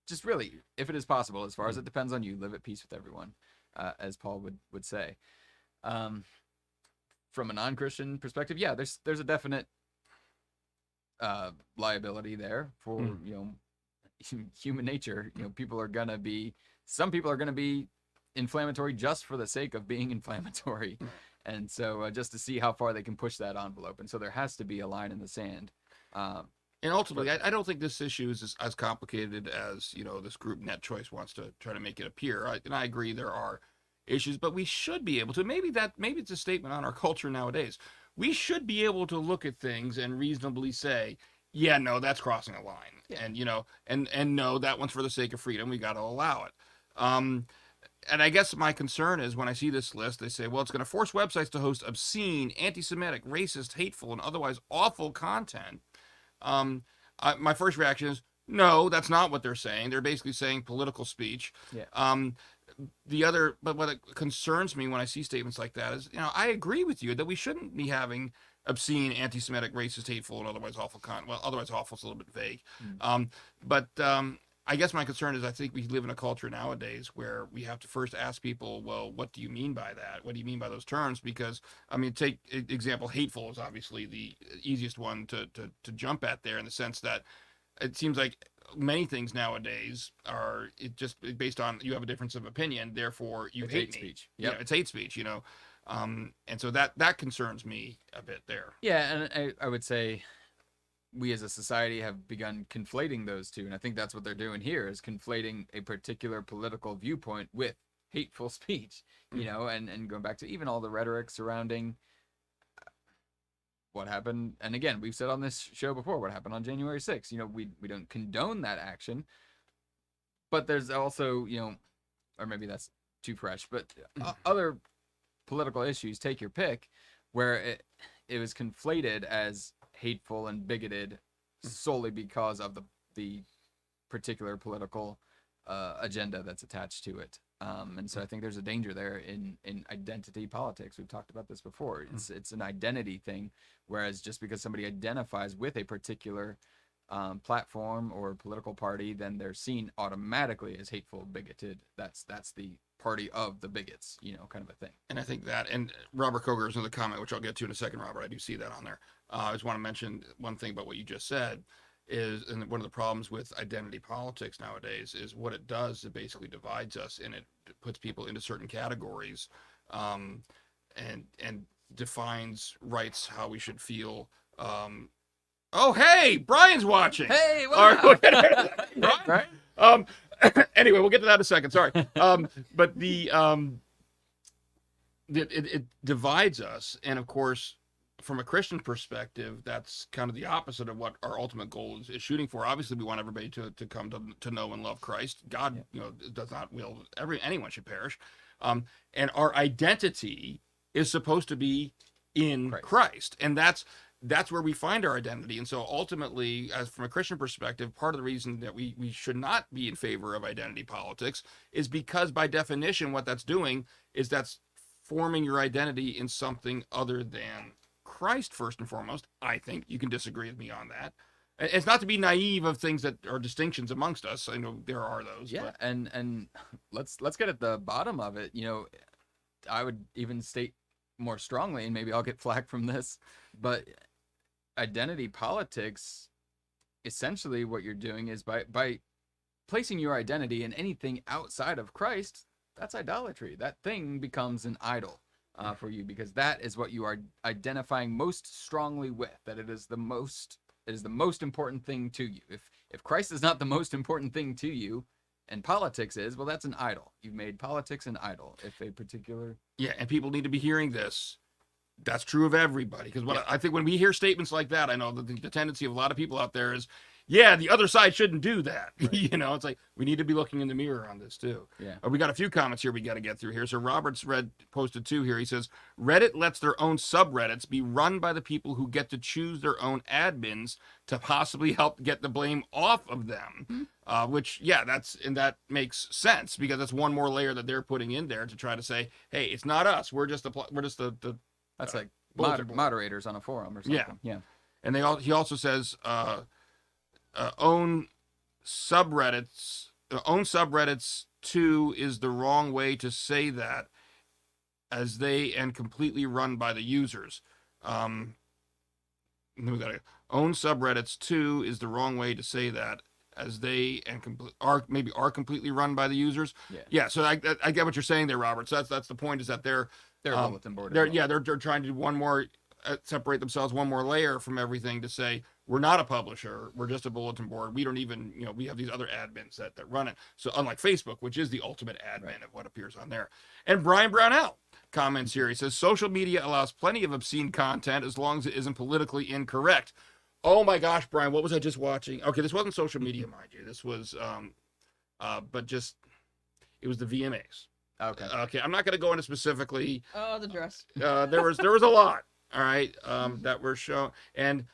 just really, if it is possible, as far as it depends on you, live at peace with everyone, as Paul would say. From a non-Christian perspective, yeah, there's a definite liability there for human nature. Some people are gonna be inflammatory just for the sake of being inflammatory, and so just to see how far they can push that envelope, and so there has to be a line in the sand. And ultimately, I don't think this issue is as complicated as this group Net Choice wants to try to make it appear. And I agree there are issues, but we should be able to. Maybe it's a statement on our culture nowadays. We should be able to look at things and reasonably say, yeah, no, that's crossing a line, and no, that one's for the sake of freedom. We got to allow it. And I guess my concern is when I see this list, they say, well, it's going to force websites to host obscene, anti-Semitic, racist, hateful, and otherwise awful content. My first reaction is, no, that's not what they're saying. They're basically saying political speech. Yeah. But what concerns me when I see statements like that is, I agree with you that we shouldn't be having obscene, anti-Semitic, racist, hateful, and otherwise awful content. Well, otherwise awful is a little bit vague. But I guess my concern is I think we live in a culture nowadays where we have to first ask people, well, what do you mean by that? What do you mean by those terms? Because, I mean, take example, hateful is obviously the easiest one to jump at there, in the sense that it seems like many things nowadays are just based on you have a difference of opinion, therefore you hate me. Speech. Yeah, it's hate speech, and so that concerns me a bit there. Yeah, and I would say we as a society have begun conflating those two, and I think that's what they're doing here, is conflating a particular political viewpoint with hateful speech, and going back to even all the rhetoric surrounding what happened. And again, we've said on this show before, what happened on January 6th. We don't condone that action, but there's also, or maybe that's too fresh, but other political issues, take your pick, where it was conflated as hateful and bigoted solely because of the particular political agenda that's attached to it. And so I think there's a danger there in identity politics. We've talked about this before. It's an identity thing, whereas just because somebody identifies with a particular platform or political party, then they're seen automatically as hateful, bigoted. That's the party of the bigots, kind of a thing. And I think that, and Robert Koger is another comment, which I'll get to in a second, Robert. I do see that on there. I just want to mention one thing about what you just said is, and one of the problems with identity politics nowadays is what it does, it basically divides us, and it puts people into certain categories, and defines rights, how we should feel. Oh, hey, Brian's watching. Hey, Brian? Anyway, we'll get to that in a second. Sorry. But it divides us. And of course, from a Christian perspective, that's kind of the opposite of what our ultimate goal is shooting for. Obviously, we want everybody to come to know and love Christ. God, does not will anyone should perish. And our identity is supposed to be in Christ. And that's where we find our identity. And so ultimately, as from a Christian perspective, part of the reason that we should not be in favor of identity politics is because by definition, what that's doing is that's forming your identity in something other than Christ first and foremost. I think you can disagree with me on that. It's not to be naive of things that are distinctions amongst us. I know there are those. Yeah, but. and let's get at the bottom of it. I would even state more strongly, and maybe I'll get flack from this, but identity politics, essentially what you're doing is by placing your identity in anything outside of Christ, that's idolatry. That thing becomes an idol for you, because that is what you are identifying most strongly with, that it is the most important thing to you. If Christ is not the most important thing to you, and politics is, well, that's an idol. You've made politics an idol. If a particular... Yeah, and people need to be hearing this. That's true of everybody. Because I think when we hear statements like that, I know that the tendency of a lot of people out there is, yeah, the other side shouldn't do that. Right. It's like we need to be looking in the mirror on this too. Yeah. We got a few comments here we got to get through here. So Robert's posted two here. He says, Reddit lets their own subreddits be run by the people who get to choose their own admins to possibly help get the blame off of them. Which, yeah, that makes sense, because that's one more layer that they're putting in there to try to say, hey, it's not us. We're just the that's like moderators on a forum or something. Yeah. And he also says, own subreddits too is the wrong way to say that, as they and completely run by the users. We got own subreddits too is the wrong way to say that, as they and are completely run by the users. Yeah. So I get what you're saying there, Robert. So that's the point, is that they're a bulletin board. They're trying to do one more, separate themselves one more layer from everything to say, we're not a publisher, we're just a bulletin board. We don't even, we have these other admins that run it. So unlike Facebook, which is the ultimate admin of what appears on there. And Brian Brownell comments here. He says, social media allows plenty of obscene content as long as it isn't politically incorrect. Oh my gosh, Brian, what was I just watching? Okay, this wasn't social media, mind you. This was, it was the VMAs. Okay, I'm not going to go into specifically. Oh, the dress. There was a lot. All right, that were shown, and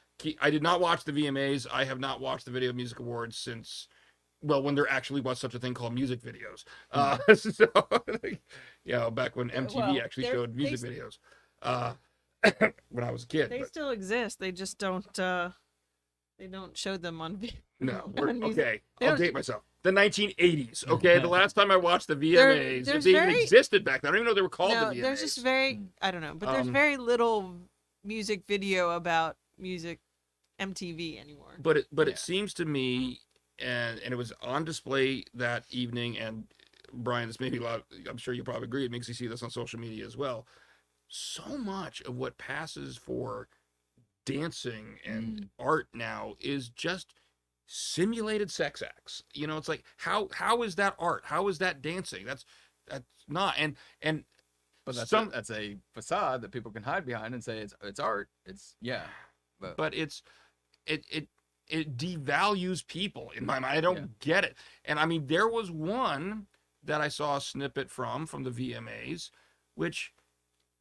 I did not watch the VMAs. I have not watched the Video Music Awards since, well, when there actually was such a thing called music videos. Back when MTV actually showed music videos. When I was a kid. They still exist. They just don't. They don't show them on. No. Okay. I'll date myself. The 1980s. Okay. The last time I watched the VMAs, they even existed back then. I don't even know they were called the VMAs. There's just I don't know, but there's very little music video about music MTV anymore. But it seems to me, and it was on display that evening, and Brian, this may be a lot, I'm sure you probably agree, it makes you see this on social media as well. So much of what passes for dancing and art now is just simulated sex acts. It's like, how is that art? How is that dancing? That's not, but that's a facade that people can hide behind and say it's art. But it devalues people in my mind. I don't get it. And I mean, there was one that I saw a snippet from the VMAs, which,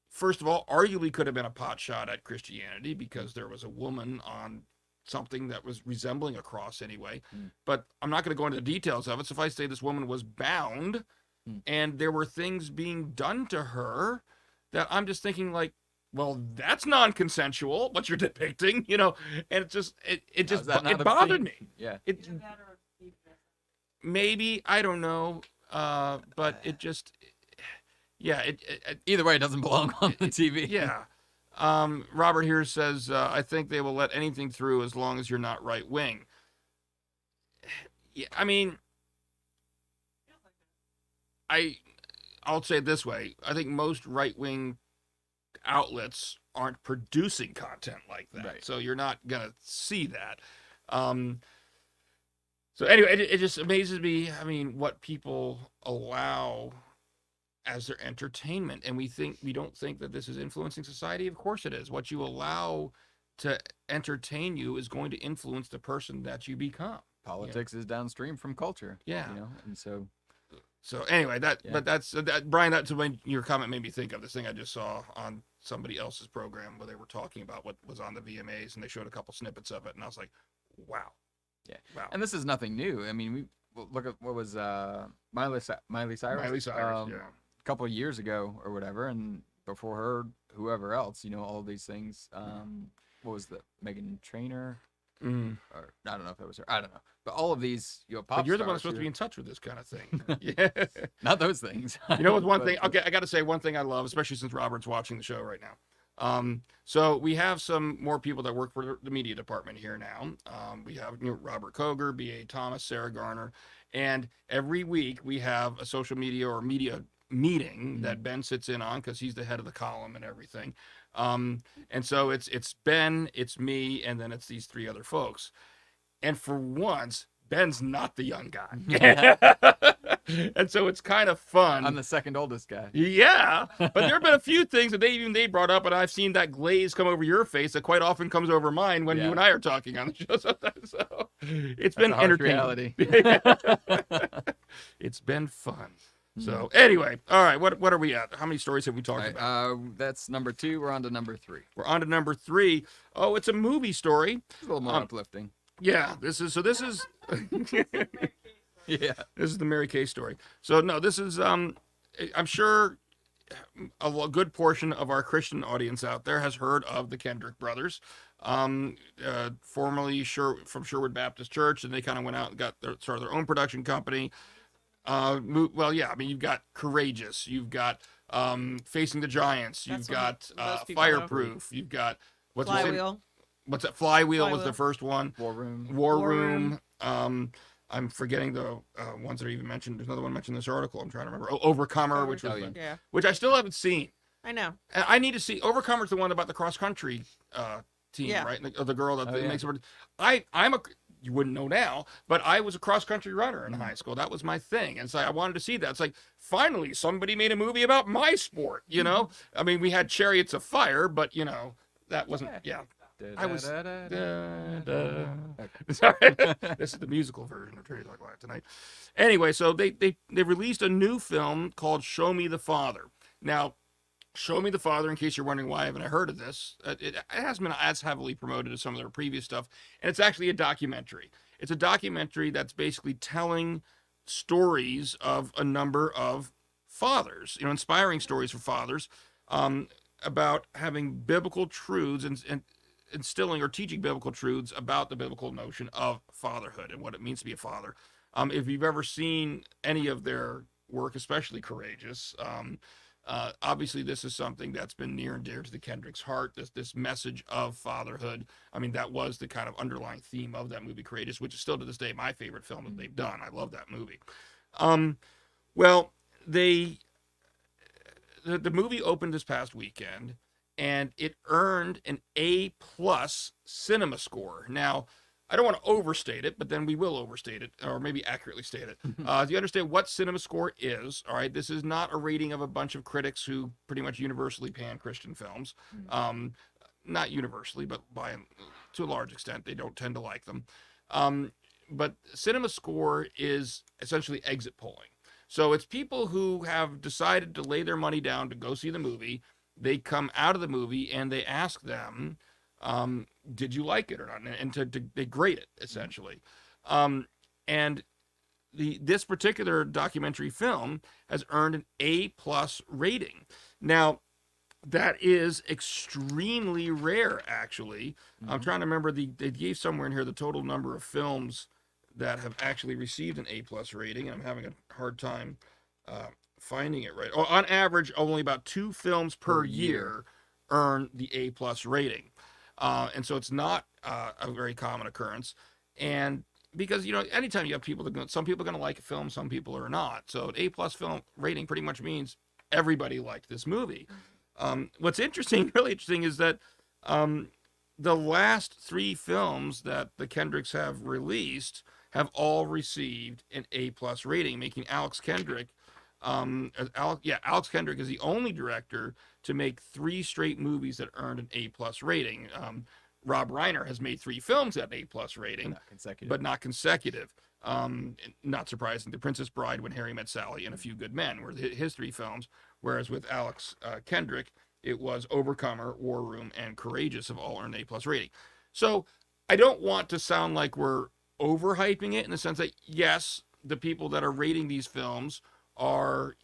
first of all, arguably could have been a pot shot at Christianity because there was a woman on something that was resembling a cross anyway. But I'm not going to go into the details of it. Suffice to say, this woman was bound, and there were things being done to her that I'm just thinking, like, well, that's non-consensual, what you're depicting, you know, and it just it bothered me. Yeah. It maybe, I don't know, but it just, yeah, Either way, it doesn't belong on the TV. yeah. Robert here says, I think they will let anything through as long as you're not right wing. Yeah, I mean, I'll say it this way. I think most right wing outlets aren't producing content like that. Right. So you're not going to see that. So anyway, it just amazes me, I mean, what people allow as their entertainment. And we don't think that this is influencing society. Of course it is. What you allow to entertain you is going to influence the person that you become. Politics is downstream from culture. Yeah. You know, and So anyway, but that's Brian, that's when your comment made me think of this thing I just saw on somebody else's program where they were talking about what was on the VMAs, and they showed a couple snippets of it, and I was like, wow. Yeah. Wow. And this is nothing new. I mean, look at what was Miley Cyrus. Miley Cyrus, yeah. A couple of years ago or whatever, and before her, whoever else, you know, all of these things. What was the Meghan Trainor? Or I don't know if it was her. I don't know. But all of these, you know, pop But you're the one stars that's supposed to who- be in touch with this kind of thing. Yeah. Not those things. You know what? One But- thing. Okay, I got to say one thing I love, especially since Robert's watching the show right now. So we have some more people that work for the media department here now. We have Robert Koger, B.A. Thomas, Sarah Garner, and every week we have a social media or media meeting that Ben sits in on because he's the head of the column and everything. And so it's Ben, it's me, and then it's these three other folks. And for once, Ben's not the young guy. And so it's kind of fun. I'm the second oldest guy. Yeah, but there have been a few things that they brought up, and I've seen that glaze come over your face that quite often comes over mine when you and I are talking on the show. So it's been entertaining. Reality. It's been fun. So anyway, all right, what are we at? How many stories have we talked about? That's number 2. We're on to number 3. We're on to number 3. Oh, it's a movie story. It's a little more uplifting. Yeah, this is Yeah. This is the Mary Kay story. So no, this is I'm sure a good portion of our Christian audience out there has heard of the Kendrick brothers, formerly from Sherwood Baptist Church, and they kind of went out and started their own production company. Well, yeah, I mean, you've got Courageous, you've got Facing the Giants, you've got Fireproof, you've got Flywheel. What's that? Flywheel was the first one. War Room. War Room. I'm forgetting the ones that are even mentioned. There's another one mentioned in this article. I'm trying to remember. Overcomer, which was which I still haven't seen. I know. And I need to see. Overcomer's the one about the cross country team, right? The girl that makes it. You wouldn't know now, but I was a cross country runner in high school. That was my thing, and so I wanted to see that. It's like finally somebody made a movie about my sport. You know, I mean, we had Chariots of Fire, but you know that wasn't. Yeah. I was. Sorry, this is the musical version of Trinity Live tonight. Anyway, so they released a new film called Show Me the Father. Now, Show Me the Father, in case you're wondering why I haven't heard of this, it hasn't been as heavily promoted as some of their previous stuff, and it's actually a documentary. It's a documentary that's basically telling stories of a number of fathers, inspiring stories for fathers, about having biblical truths and instilling or teaching biblical truths about the biblical notion of fatherhood and what it means to be a father. If you've ever seen any of their work, especially Courageous, obviously this is something that's been near and dear to the Kendricks' heart, this message of fatherhood. I mean, that was the kind of underlying theme of that movie Courageous, which is still to this day my favorite film that they've done. I love that movie. Well, the movie opened this past weekend, and it earned an A+ cinema score. Now, I don't want to overstate it, but then we will overstate it, or maybe accurately state it. Do you understand what cinema score is? All right, this is not a rating of a bunch of critics who pretty much universally pan Christian films. Not universally, but to a large extent, they don't tend to like them. But cinema score is essentially exit polling. So it's people who have decided to lay their money down to go see the movie. They come out of the movie and they ask them, did you like it or not? And they grade it essentially. And this particular documentary film has earned an A+ rating. Now, that is extremely rare, actually. I'm trying to remember they gave somewhere in here the total number of films that have actually received an A+ rating. I'm having a hard time finding it right. On average, only about 2 films per year earn the A+ rating, and so it's not a very common occurrence. And because anytime you have people some people are going to like a film, some people are not. So an A+ film rating pretty much means everybody liked this movie. What's interesting, really interesting, is that the last 3 films that the Kendricks have released have all received an A+ rating, making Alex Kendrick is the only director to make 3 straight movies that earned an A+ rating. Rob Reiner has made 3 films at an A+ rating, but not consecutive. Not surprising. The Princess Bride, When Harry Met Sally, and A Few Good Men were his 3 films, whereas with Alex Kendrick, it was Overcomer, War Room, and Courageous have all earned an A+ rating. So I don't want to sound like we're overhyping it in the sense that, yes, the people that are rating these films are,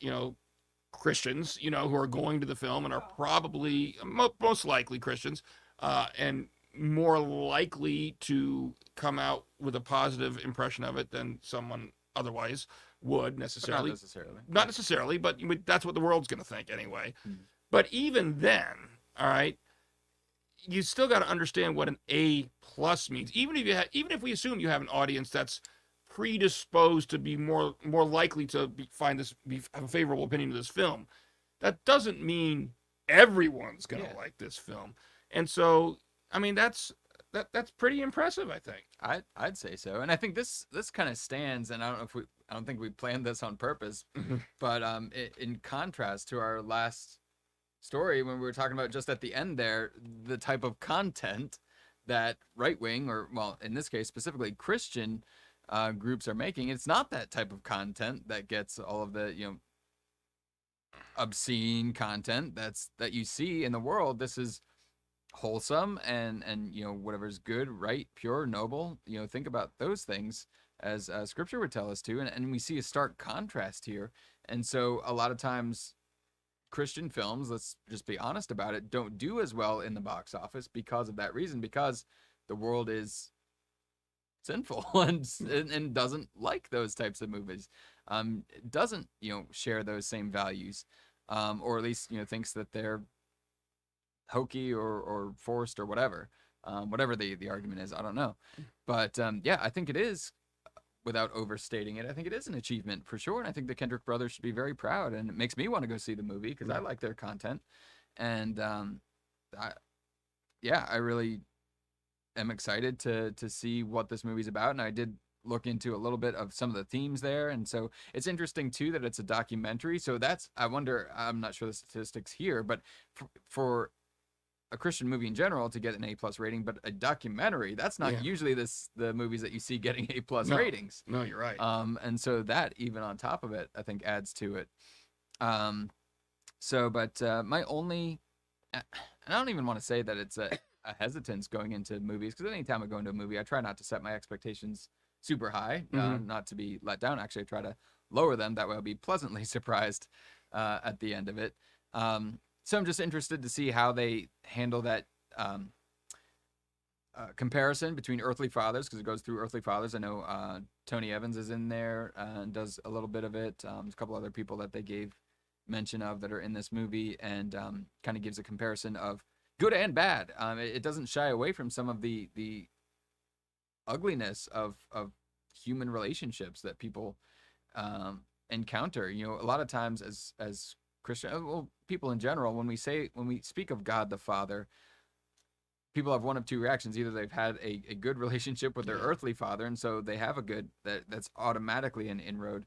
Christians, who are going to the film and are probably, most likely Christians, and more likely to come out with a positive impression of it than someone otherwise would necessarily. Not necessarily, but that's what the world's going to think anyway. But even then, all right, you still got to understand what an A+ means. Even if we assume you have an audience that's predisposed to be more likely to have a favorable opinion of this film, that doesn't mean everyone's going to like this film. And so, I mean, that's pretty impressive, I think. I'd say so. And I think this kind of stands, and I don't think we planned this on purpose, but in contrast to our last story when we were talking about just at the end there, the type of content that right-wing, or, well, in this case specifically Christian groups are making, it's not that type of content that gets all of the obscene content that you see in the world. This is wholesome and whatever's good, right, pure, noble. Think about those things as scripture would tell us to, and we see a stark contrast here. And so a lot of times Christian films, let's just be honest about it, don't do as well in the box office because of that reason, because the world is sinful and doesn't like those types of movies, doesn't share those same values, or at least thinks that they're hokey or forced or whatever the argument is. I don't know, but I think it is, without overstating it, I think it is an achievement for sure, and I think the Kendrick brothers should be very proud, and it makes me want to go see the movie because I like their content, and I really am excited to see what this movie's about. And I did look into a little bit of some of the themes there, and so it's interesting too that it's a documentary. So I wonder, I'm not sure the statistics here, but for a Christian movie in general to get an A+ rating, but a documentary, that's not usually the movies that you see getting A+ ratings. No, you're right. And so that, even on top of it, I think adds to it. My only, and I don't even want to say that it's a hesitance going into movies, because anytime I go into a movie, I try not to set my expectations super high, not to be let down. Actually, I try to lower them. That way I'll be pleasantly surprised at the end of it. So I'm just interested to see how they handle that comparison between Earthly Fathers, because it goes through Earthly Fathers. I know Tony Evans is in there and does a little bit of it. There's a couple other people that they gave mention of that are in this movie, and kind of gives a comparison of good and bad. It doesn't shy away from some of the ugliness of human relationships that people encounter. A lot of times as Christian, well, people in general, when we speak of God the Father, people have one of two reactions. Either they've had a good relationship with their earthly father, and so they have a good, that's automatically an inroad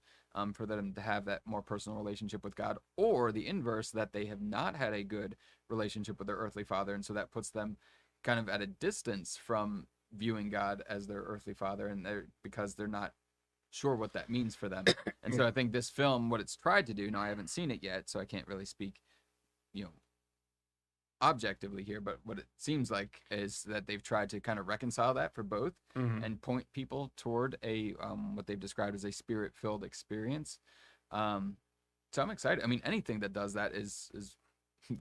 for them to have that more personal relationship with God, or the inverse, that they have not had a good relationship with their earthly father, and so that puts them kind of at a distance from viewing God as their earthly father, and because they're not sure what that means for them. And so I think this film, what it's tried to do, now I haven't seen it yet, so I can't really speak, you know, objectively here, but what it seems like is that they've tried to kind of reconcile that for both and point people toward a what they've described as a spirit-filled experience. So I'm excited. I mean, anything that does that is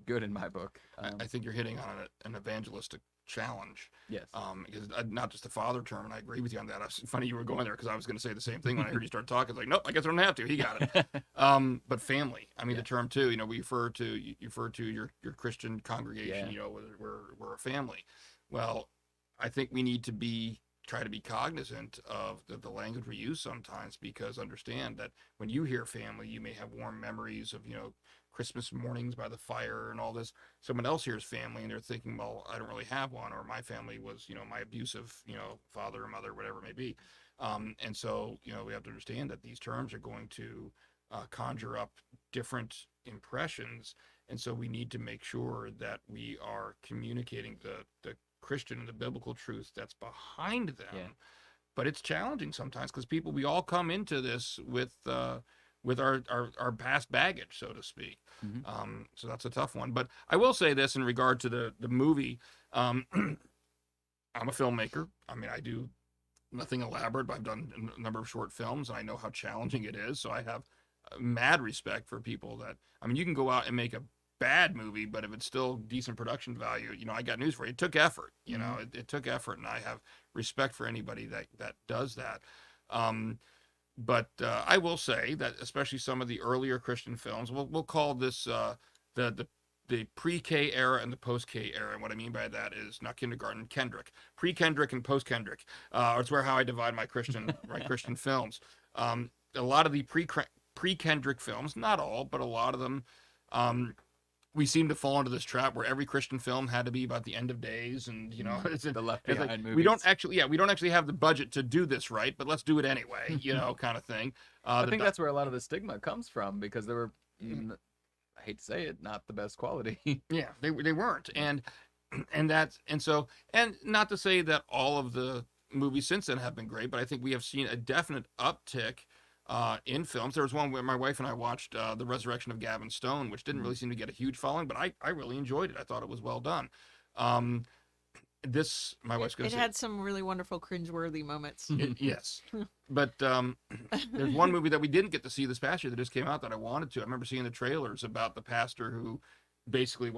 good in my book. I think you're hitting on an evangelistic challenge. Yes. Because not just the father term, and I agree with you on that. It's funny you were going there because I was going to say the same thing when I heard you start talking. It's like, nope, I guess I don't have to. He got it. But family. I mean, the term too. You know, we refer to your Christian congregation. You know, we're a family. Well, I think we need to try to be cognizant of the language we use sometimes, because understand that when you hear family, you may have warm memories of, you know, Christmas mornings by the fire and all this. Someone else hears family and they're thinking, well, I don't really have one, or my family was, you know, my abusive, you know, father or mother, whatever it may be. And so, you know, we have to understand that these terms are going to conjure up different impressions. And so we need to make sure that we are communicating the Christian and the biblical truth that's behind them. Yeah. But it's challenging sometimes because we all come into this with our past baggage, so to speak. So that's a tough one. But I will say this in regard to the movie. I'm a filmmaker. I mean, I do nothing elaborate, but I've done a number of short films, and I know how challenging it is. So I have mad respect for people that, I mean, you can go out and make a bad movie, but if it's still decent production value, you know, I got news for you. It took effort, you know, it took effort, and I have respect for anybody that does that. But I will say that especially some of the earlier Christian films, we'll call this the pre-K era and the post-K era. And what I mean by that is not kindergarten, Kendrick, pre-Kendrick and post-Kendrick. It's how I divide my Christian films. A lot of the pre-Kendrick films, not all, but a lot of them, we seem to fall into this trap where every Christian film had to be about the end of days, and you know, it's the Left Behind like, movies. we don't actually have the budget to do this right, but let's do it anyway, you know, kind of thing. I think that's where a lot of the stigma comes from, because they were, I hate to say it, not the best quality. Yeah, they weren't, and not to say that all of the movies since then have been great, but I think we have seen a definite uptick in films. There was one where my wife and I watched The Resurrection of Gavin Stone, which didn't really seem to get a huge following, but I really enjoyed it. I thought it was well done. My wife's going to say... It had some really wonderful cringeworthy moments. Yes. But there's one movie that we didn't get to see this past year that just came out that I wanted to. I remember seeing the trailers about the pastor who basically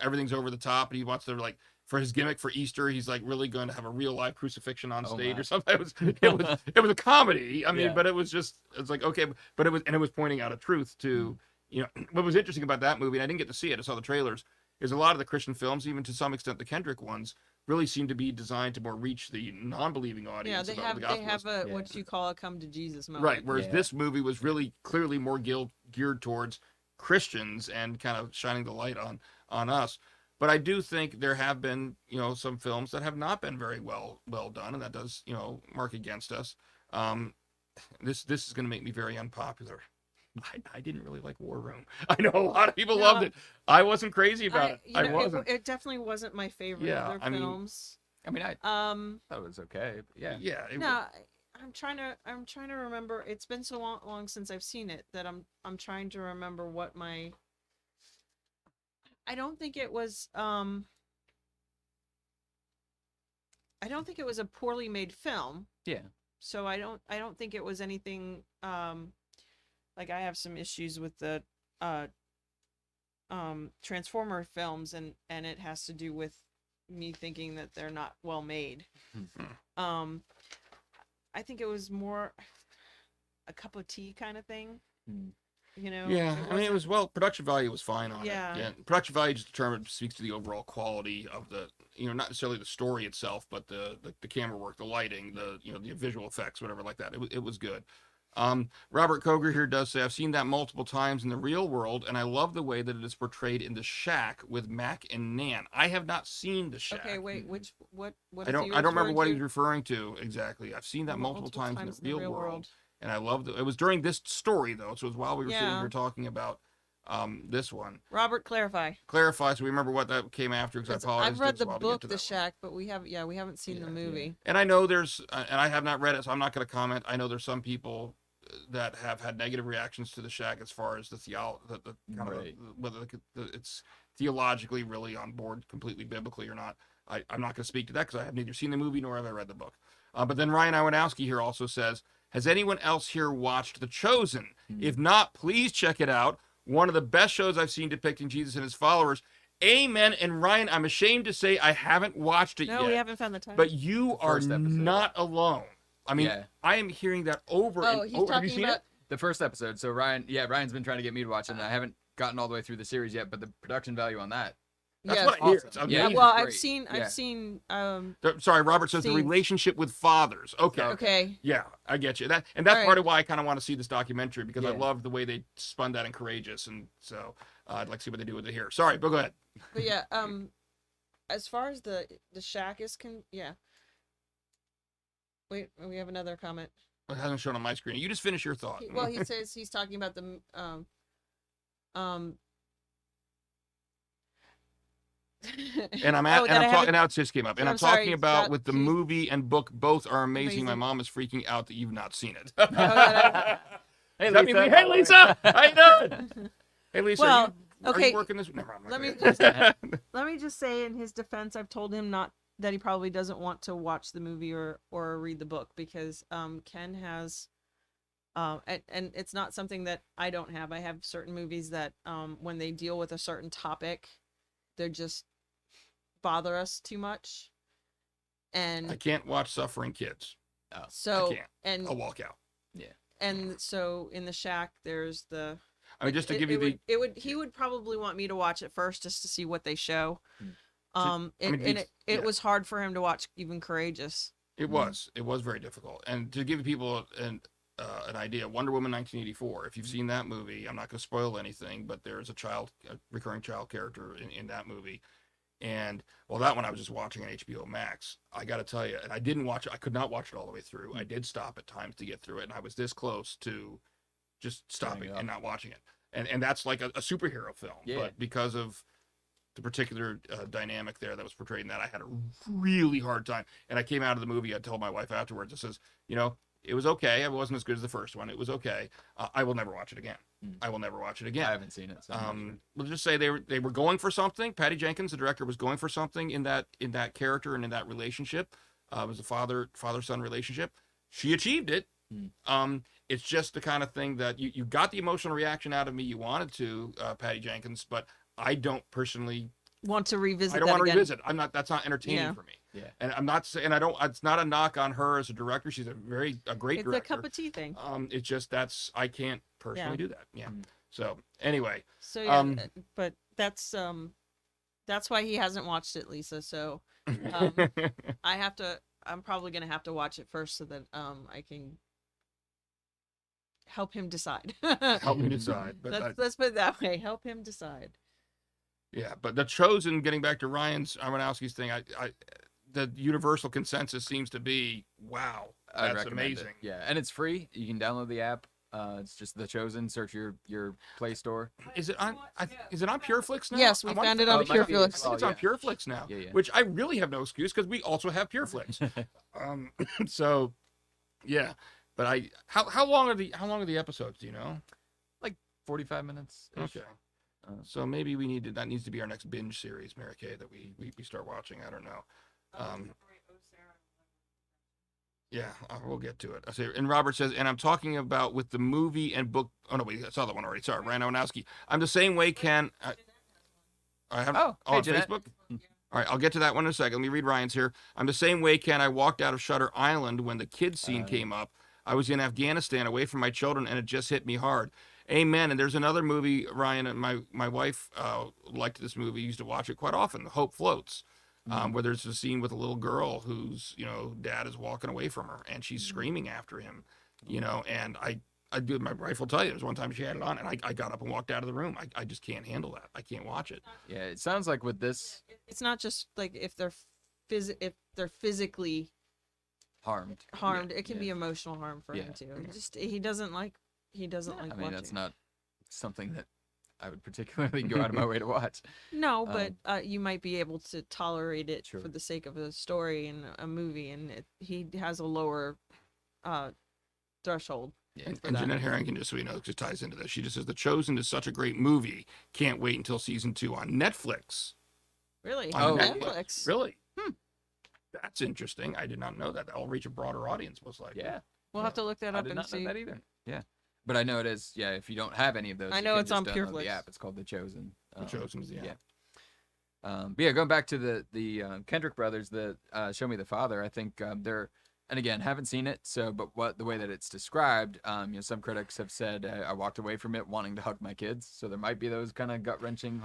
everything's over the top, and he wants to, like, for his gimmick for Easter, he's like really going to have a real live crucifixion on stage or something. It was a comedy. I mean, but it's like, okay, but it was pointing out a truth to, you know, what was interesting about that movie, and I didn't get to see it, I saw the trailers, is a lot of the Christian films, even to some extent the Kendrick ones, really seem to be designed to more reach the non-believing audience. Yeah, they have what you call a come to Jesus moment. Right, whereas this movie was really clearly more geared towards Christians and kind of shining the light on us. But I do think there have been, you know, some films that have not been very well done, and that does, you know, mark against us. This is going to make me very unpopular. I didn't really like War Room. I know a lot of people loved it. I wasn't crazy about it. I wasn't. It definitely wasn't my favorite of their films. I thought it was okay. But yeah. I'm trying to remember. It's been so long since I've seen it that I'm trying to remember what my. I don't think it was a poorly made film. Yeah. So I don't think it was anything like I have some issues with the Transformer films, and it has to do with me thinking that they're not well made. I think it was more a cup of tea kind of thing. You know? Yeah, I mean, production value was fine on it. Yeah. Production value just speaks to the overall quality of the, you know, not necessarily the story itself, but the camera work, the lighting, the visual effects, whatever like that. It was good. Robert Koger here does say, I've seen that multiple times in the real world, and I love the way that it is portrayed in The Shack with Mac and Nan. I have not seen The Shack. Okay, wait, what I don't remember what he's referring to exactly. I've seen that multiple times in the real world. And I loved it. It was during this story, though, so it was while we were sitting here talking about this one. Robert, clarify. Clarify so we remember what that came after, because I 'Cause apologize. I've read It took the us a while to get book, to The that one. Shack, but we haven't seen the movie. And I know there's, and I have not read it, so I'm not going to comment. I know there's some people that have had negative reactions to The Shack as far as the kind Right. of whether it's theologically really on board completely biblically or not. I'm not going to speak to that because I have neither seen the movie nor have I read the book. But then Ryan Iwanowski here also says, has anyone else here watched The Chosen? If not, please check it out. One of the best shows I've seen depicting Jesus and his followers. Amen. And Ryan, I'm ashamed to say I haven't watched it yet. No, we haven't found the time. But you are first episode. not alone. I mean, Yeah. I am hearing that over and he's over. Have you talking seen about it? The first episode. So Ryan's been trying to get me to watch it, and I haven't gotten all the way through the series yet. But the production value on that. That's yes. what I hear. It's Awesome. Yeah, amazing. Well, great. I've seen Sorry, Robert says the scenes. relationship with fathers. Okay. okay. Yeah, I get you. That's All part right. of why I kind of want to see this documentary, because I Yeah. love the way they spun that in Courageous, and so I'd like to see what they do with it here. Sorry, but go ahead. But yeah, as far as the Shack is wait, we have another comment. It hasn't shown on my screen. You just finish your thought. Well, he says he's talking about the And I'm Oh, that I talking. haven't- Now it just came up, and I'm I'm talking sorry, about Scott, with the she's- movie and book, both are amazing. My Amazing. mom is freaking out that you've not seen it. that Hey, Does that mean hey Lisa, how you doing? Hey Lisa, Well, are okay, you working this? Never mind. let me Okay. Let me just say in his defense, I've told him not that he probably doesn't want to watch the movie or read the book because Ken has and it's not something that I don't have. I have certain movies that when they deal with a certain topic, they just bother us too much. I And can't watch suffering kids. so I can't. I'll walk out. and so in The Shack there's the I mean, just to give you the he would probably want me to watch it first just to see what they show. mean, It yeah. was hard for him to watch even Courageous. It was very difficult. And to give people an idea, Wonder Woman 1984, if you've seen that movie, I'm not going to spoil anything, but there's a recurring child character in that movie. And well, that one I was just watching on HBO Max. I got to tell you, and I didn't watch it. I could not watch it all the way through. I did stop at times to get through it, and I was this close to just stopping and not watching it. And that's like a superhero film, but because of the particular dynamic there that was portrayed in that, I had a really hard time. And I came out of the movie, I told my wife afterwards, it says, it was okay. It wasn't as good as the first one. It was okay. I will never watch it again. I will never watch it again. I haven't seen it. So We'll just say they were going for something. Patty Jenkins, the director, was going for something in that character and in that relationship. It was a father-son relationship. She achieved it. It's just the kind of thing that you got the emotional reaction out of me you wanted to, Patty Jenkins, but I don't personally Want to revisit? I don't that want to again. revisit. I'm not. That's not entertaining for me. Yeah. And I'm not saying I don't. It's not a knock on her as a director. She's a great It's director. a cup of tea thing. It's just I can't personally do that. Yeah. Mm. So anyway. So yeah, but that's why he hasn't watched it, Lisa. So I'm probably gonna have to watch it first so that I can help him decide. Help me decide. But Let's put it that way. Help him decide. yeah, but The Chosen, getting back to Ryan's Aronofsky's thing, the universal consensus seems to be, wow, I'd that's recommend amazing. it. Yeah, and it's free. You can download the app. It's just The Chosen. Search your Play Store. Is it on? Is it on PureFlix now? Yes, we found it on I think PureFlix. it's on PureFlix now, Yeah. which I really have no excuse because we also have PureFlix. So, yeah, but how long are the episodes? Do you know? 45 minutes. Okay. So maybe that needs to be our next binge series, Mary Kay, that we start watching. I don't know. Yeah, we'll get to it. I say, and Robert says, and I'm talking about with the movie and book. Oh no, wait, I saw that one already. Sorry, Ryan Aronofsky. I'm the same way, Ken. I have on Jeanette. Facebook. All right, I'll get to that one in a second. Let me read Ryan's here. I'm the same way, Ken. I walked out of Shutter Island when the kids scene came up. I was in Afghanistan away from my children, and it just hit me hard. Amen. And there's another movie, Ryan, and my wife liked this movie, used to watch it quite often, Hope Floats, where there's a scene with a little girl whose, dad is walking away from her, and she's screaming after him, and my wife will tell you, there's one time she had it on, and I got up and walked out of the room. I just can't handle that. I can't watch it. Yeah, it sounds like with this It's not just like if they're physically harmed. it can be emotional harm for him too. He doesn't like I mean, watching. that's not something that I would particularly go out of my way to watch. No, but you might be able to tolerate it Sure. for the sake of a story and a movie, and he has a lower threshold. Yeah. for And that. Jeanette Harrington, just so we know, because it ties into this, she just says The Chosen is such a great movie. Can't wait until season 2 on Netflix. Really? On Oh, Netflix. Really? That's interesting. I did not know that. That'll reach a broader audience, most likely. Yeah. We'll have to look that I up did and not know see. that either. Yeah. But I know it is. Yeah. If you don't have any of those, I you know can it's on just download PureFlix. the app. It's called The Chosen. The Chosen is the yeah. app. But yeah, going back to the Kendrick brothers, the Show Me the Father, I think they're, and again, haven't seen it, so but the way that it's described, some critics have said I walked away from it wanting to hug my kids, so there might be those kind of gut wrenching,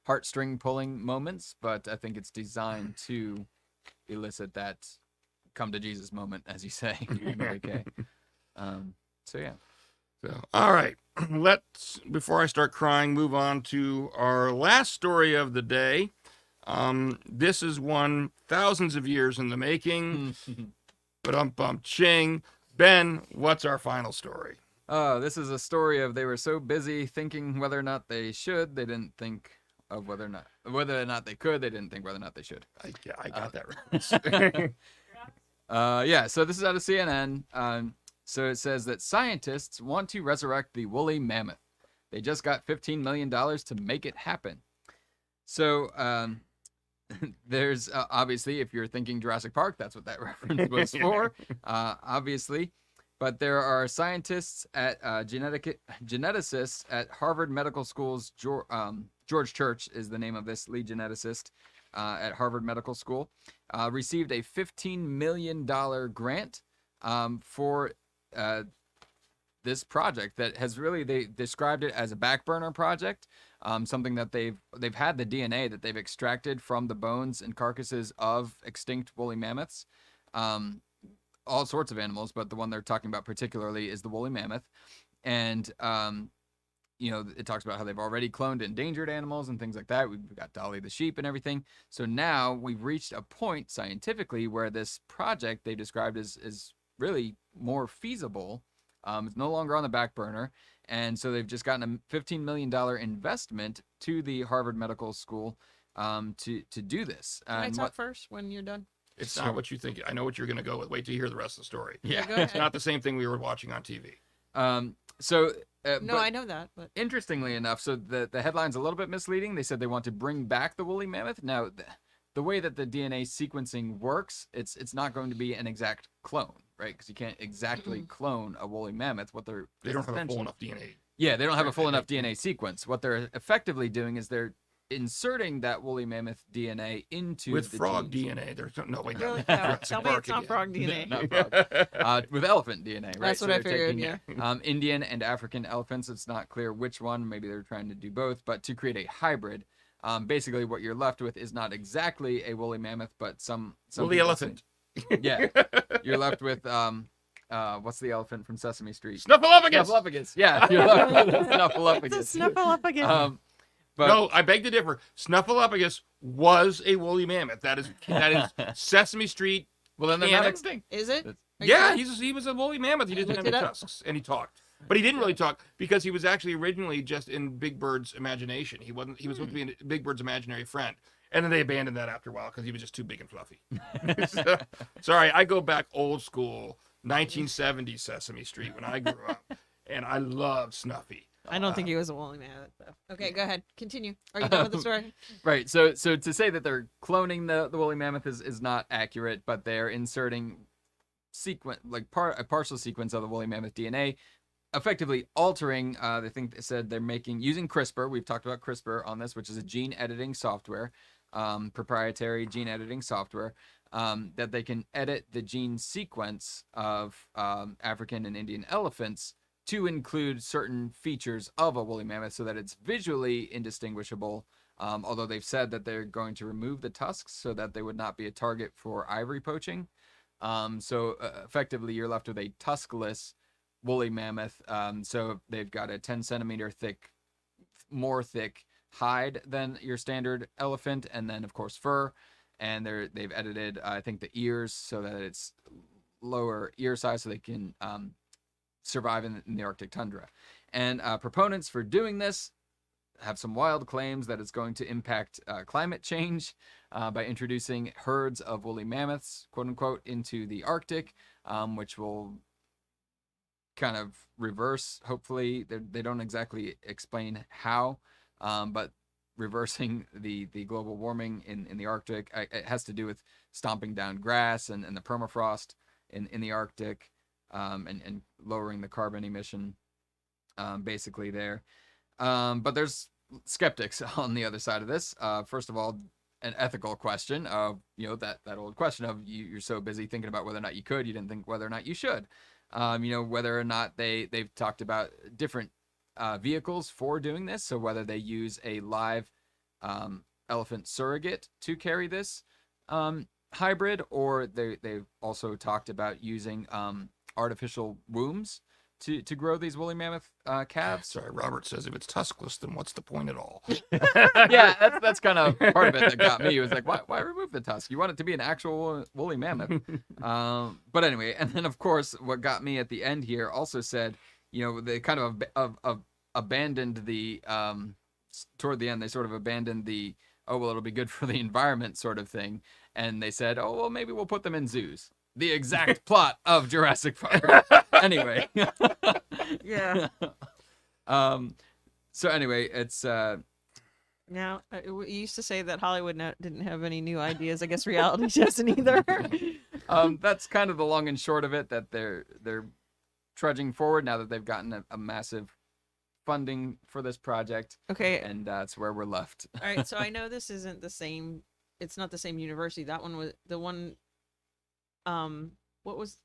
heartstring pulling moments, but I think it's designed to elicit that come to Jesus moment, as you say, in Mary Kay. So yeah. So, all right, let's, before I start crying, move on to our last story of the day. This is one thousands of years in the making. But ching. Ben, what's our final story? This is a story of they were so busy thinking whether or not they should, they didn't think of whether or not they could, they didn't think whether or not they should. I got that reference. Yeah, so this is out of CNN. So it says that scientists want to resurrect the woolly mammoth. They just got $15 million to make it happen. So there's obviously, if you're thinking Jurassic Park, that's what that reference was for, obviously. But there are scientists at geneticists at Harvard Medical School's George Church is the name of this lead geneticist at Harvard Medical School, received a $15 million grant for this project that has really, they described it as a back burner project, something that they've had the DNA that they've extracted from the bones and carcasses of extinct woolly mammoths, all sorts of animals, but the one they're talking about particularly is the woolly mammoth. And it talks about how they've already cloned endangered animals and things like that. We've got Dolly the sheep and everything. So now we've reached a point scientifically where this project they described is really more feasible. It's no longer on the back burner. And so they've just gotten a $15 million investment to the Harvard Medical School to do this. Can I talk first when you're done? It's not what you think. I know what you're going to go with. Wait till you hear the rest of the story. Yeah. Go It's ahead. not the same thing we were watching on TV. No, I know that, but Interestingly enough, so the headline's a little bit misleading. They said they want to bring back the woolly mammoth. Now, the way that the DNA sequencing works, it's not going to be an exact clone, right? Because you can't exactly clone a woolly mammoth. They don't have a full enough DNA. Yeah, they don't have a full enough DNA sequence. What they're effectively doing is they're inserting that woolly mammoth DNA into With the frog genes. DNA. There's no wait. really, that's no, Jurassic tell me Park it's not again. frog DNA. Not frog. With elephant DNA, right? That's what I they're figured, taking, Indian and African elephants. It's not clear which one. Maybe they're trying to do both, but to create a hybrid. Basically, what you're left with is not exactly a woolly mammoth, but some Woolly people elephant. say- yeah, you're left with what's the elephant from Sesame Street? Snuffleupagus. Snuffleupagus. Yeah, you're left with a Snuffleupagus. It's a snuffleupagus. But No, I beg to differ. Snuffleupagus was a woolly mammoth. That is Sesame Street. well, then they're not canon. extinct. Is it? That's- Are you Yeah, sure? he was a woolly mammoth. He didn't have looked any it up. tusks, and he talked. But he didn't really talk because he was actually originally just in Big Bird's imagination. He wasn't. He was supposed to be Big Bird's imaginary friend, and then they abandoned that after a while because he was just too big and fluffy. So, sorry, I go back old school, 1970s Sesame Street when I grew up, and I loved Snuffy. I don't think he was a woolly mammoth, though. Okay, go ahead. Continue. Are you done with the story? Right. So to say that they're cloning the woolly mammoth is not accurate, but they're inserting a partial sequence of the woolly mammoth DNA, effectively altering. I think they said they're using CRISPR. We've talked about CRISPR on this, which is a gene editing software, proprietary gene editing software, that they can edit the gene sequence of African and Indian elephants to include certain features of a woolly mammoth so that it's visually indistinguishable, although they've said that they're going to remove the tusks so that they would not be a target for ivory poaching. So effectively, you're left with a tuskless woolly mammoth. So they've got a 10 centimeter more thick hide than your standard elephant, and then, of course, fur. And they've edited, I think, the ears so that it's lower ear size so they can survive in the Arctic tundra. And proponents for doing this have some wild claims that it's going to impact climate change by introducing herds of woolly mammoths, quote unquote, into the Arctic, which will kind of reverse, hopefully. They don't exactly explain how, but reversing the global warming in the Arctic. It has to do with stomping down grass and the permafrost in the Arctic, and lowering the carbon emission, basically there. But there's skeptics on the other side of this. First of all, an ethical question of, that old question of you're so busy thinking about whether or not you could, you didn't think whether or not you should. Whether or not they've talked about different vehicles for doing this. So whether they use a live elephant surrogate to carry this hybrid, or they've also talked about using artificial wombs to grow these woolly mammoth calves. Sorry, Robert says if it's tuskless, then what's the point at all? Yeah, that's kind of part of it that got me. It was like, why remove the tusk? You want it to be an actual woolly mammoth. But anyway, and then of course, what got me at the end here also said, they kind of abandoned the toward the end. They sort of abandoned the it'll be good for the environment sort of thing, and they said, maybe we'll put them in zoos. The exact plot of Jurassic Park. Anyway. Yeah. So anyway, it's Now, you used to say that Hollywood didn't have any new ideas. I guess reality doesn't either. that's kind of the long and short of it, that they're trudging forward now that they've gotten a massive funding for this project. Okay. And that's where we're left. All right. So I know this isn't the same. It's not the same university. That one was the one. What was?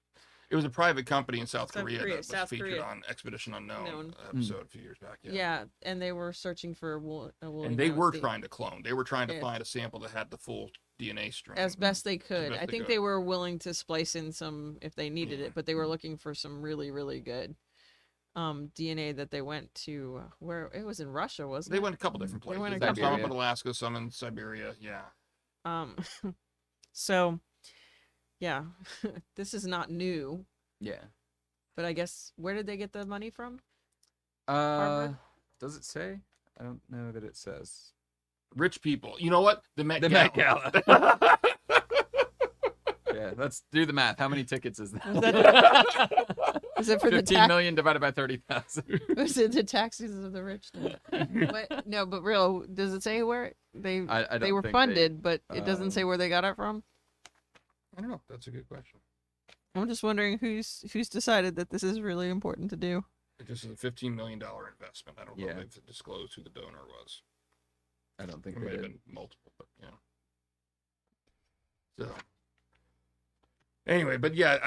It was a private company in South South Korea Korea, that was South featured Korea. on Expedition Unknown Known. episode a few years back. Yeah. Yeah, and they were searching for a woolly And they were mammoth trying to clone. They were trying to Yeah. find a sample that had the full DNA string. as best they could. best I they think could. they were willing to splice in some if they needed Yeah. it, but they were looking for some really, really good DNA that they went to where it was in Russia, wasn't They it? went a couple different They places. went a Some couple- up in Alaska, some in Siberia. Yeah. So yeah, this is not new, Yeah. but I guess where did they get the money from? Harvard? Does it say? I don't know that it says. Rich people. You know what? The Met The Gala. Met Gala. Yeah, let's do the math. How many tickets is that? Is it for the 15 million divided by 30,000. Was it the taxes of the rich? What? No, but real. Does it say where they I they don't were think funded? But it doesn't say where they got it from. I don't know. That's a good question. I'm just wondering who's decided that this is really important to do. This is a $15 million investment. I don't know Yeah. if they've disclosed who the donor was. I don't think It they may have did. been multiple, but yeah. So anyway, but yeah,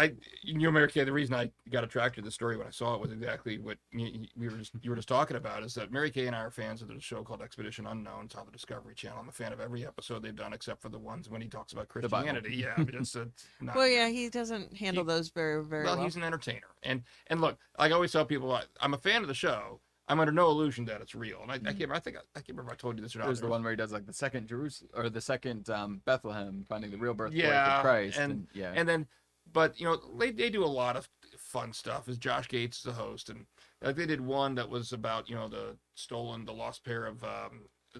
Mary Kay, the reason I got attracted to the story when I saw it was exactly what you were just talking about, is that Mary Kay and I are fans of the show called Expedition Unknown. It's on the Discovery Channel. I'm a fan of every episode they've done except for the ones when he talks about Bible. Christianity. Yeah, but it's not. Well, yeah, he doesn't handle those very well. Well, he's an entertainer, and look, like I always tell people, I'm a fan of the show. I'm under no illusion that it's real, and I can't remember. I can't remember if I told you this or not. There's the one where he does like the second Jerusalem or the second Bethlehem, finding the real birthplace Yeah, of Christ. and yeah, and then, but they do a lot of fun stuff. As Josh Gates is the host, and like they did one that was about the lost pair of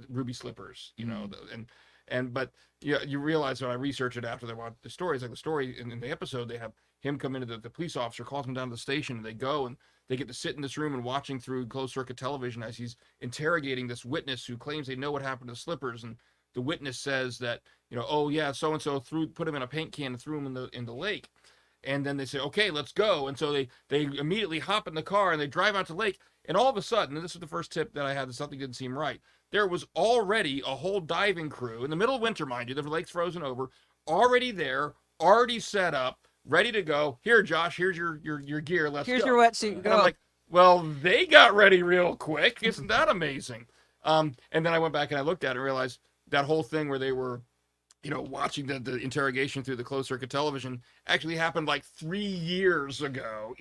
ruby slippers. But you realize when I researched it after they watched the stories, like the story in the episode, they have him come into the police officer calls him down to the station, and they go and they get to sit in this room and watching through closed circuit television as he's interrogating this witness who claims they know what happened to the slippers. And the witness says that, oh yeah, so and so put him in a paint can and threw him in the lake. And then they say, okay, let's go. And so they immediately hop in the car and they drive out to the lake. And all of a sudden, and this is the first tip that I had, that something didn't seem right. There was already a whole diving crew in the middle of winter, mind you, the lake's frozen over, already there, already set up, ready to go. Here, Josh, here's your gear. Let's Here's go. your wetsuit. And Go. I'm like, well, they got ready real quick. Isn't that amazing? And then I went back and I looked at it and realized that whole thing where they were, watching the interrogation through the closed circuit television actually happened like 3 years ago,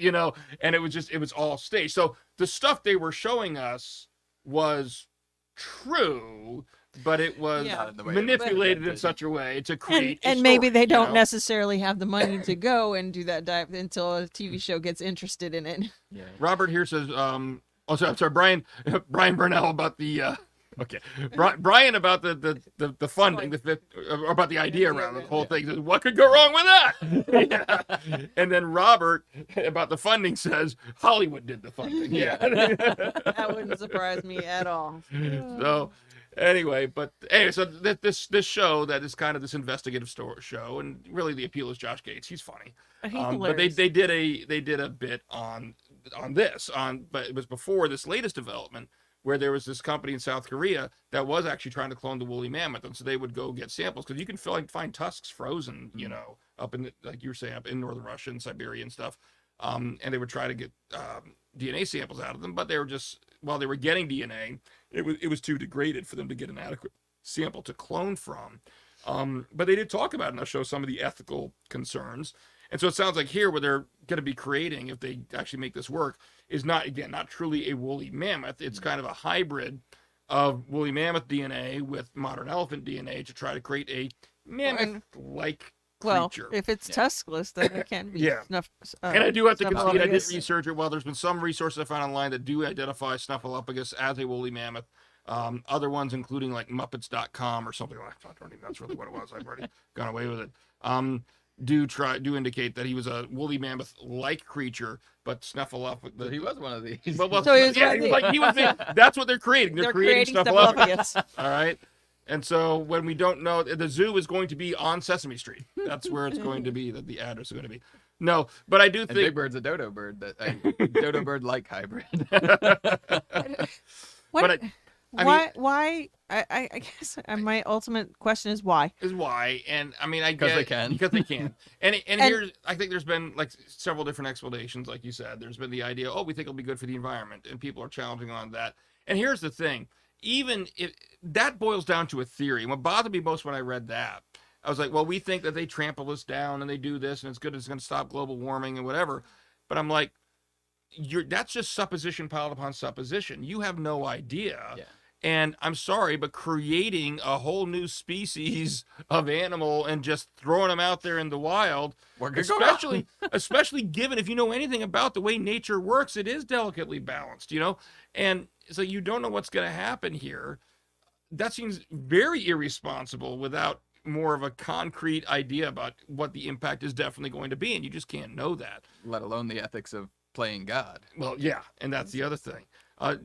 and it was all staged. So the stuff they were showing us was true, but it was Yeah. Not in the way manipulated it in such a way to create a and maybe story, they don't necessarily have the money to go and do that dive until a TV show gets interested in it. yeah. Robert here says, I'm sorry, Brian Burnell about the Okay, Brian about the funding, the fifth, or about the idea around the whole thing. Says, what could go wrong with that? Yeah. And then Robert about the funding says Hollywood did the funding. Yeah. That wouldn't surprise me at all. So anyway, so this show that is kind of this investigative show, and really the appeal is Josh Gates. He's funny. He's But hilarious. they did a bit on but it was before this latest development where there was this company in South Korea that was actually trying to clone the woolly mammoth, and so they would go get samples because you can find tusks frozen, up in like you were saying, up in northern Russia and Siberia and stuff, and they would try to get DNA samples out of them, but they were just while they were getting DNA, it was too degraded for them to get an adequate sample to clone from. But they did talk about in the show some of the ethical concerns. And so it sounds like here, what they're going to be creating, if they actually make this work, is not truly a woolly mammoth. It's kind of a hybrid of woolly mammoth DNA with modern elephant DNA to try to create a mammoth-like creature. Well, if it's tuskless, then it can be. Yeah. And I do have to concede, I did research it. While there's been some resources I found online that do identify Snuffleupagus as a woolly mammoth, other ones, including like Muppets.com or something like that, I don't think that's really what it was. I've already gone away with it. Do indicate that he was a woolly mammoth-like creature, but Snuffleupagus. So he was one of these. So he was that's what they're creating. They're creating Snuffleupagus. Snuffleupagus. All right. And so when we don't know, the zoo is going to be on Sesame Street. That's where it's going to be. That the address is going to be. No, but I do think Big Bird's a dodo bird, a dodo bird-like hybrid. Why? I guess my ultimate question is why. And I mean, I because get they can. because they can. And here's, I think there's been like several different explanations, like you said. There's been the idea, we think it'll be good for the environment, and people are challenging on that. And here's the thing, even if that boils down to a theory. And what bothered me most when I read that, I was like, well, we think that they trample us down and they do this, and it's good, it's going to stop global warming and whatever. But I'm like, that's just supposition piled upon supposition. You have no idea. Yeah. And I'm sorry, but creating a whole new species of animal and just throwing them out there in the wild, especially given if you know anything about the way nature works, it is delicately balanced, And so you don't know what's going to happen here. That seems very irresponsible without more of a concrete idea about what the impact is definitely going to be, and you just can't know that. Let alone the ethics of playing God. Well, yeah, and that's the other thing.